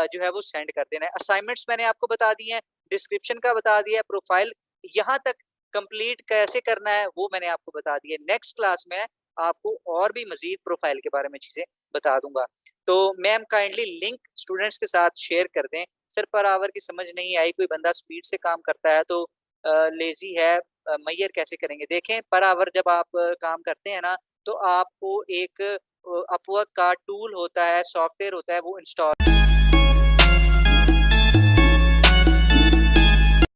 जो है वो सेंड कर देना है। असाइनमेंट्स मैंने आपको बता दिए हैं, डिस्क्रिप्शन का बता दिया है, प्रोफाइल यहाँ तक कंप्लीट कैसे करना है वो मैंने आपको बता दिया। नेक्स्ट क्लास में आपको और भी मज़ीद प्रोफ़ाइल के बारे में चीज़ें बता दूँगा। तो मैम काइंडली लिंक स्टूडेंट्स के साथ शेयर कर दें। सर पर आवर की समझ नहीं आई, कोई बंदा स्पीड से काम करता है तो लेज़ी है, मैयर कैसे करेंगे? देखें पर आवर जब आप काम करते हैं ना, तो आपको एक अपवर्क का टूल होता है, सॉफ्टवेयर होता है वो इंस्टॉल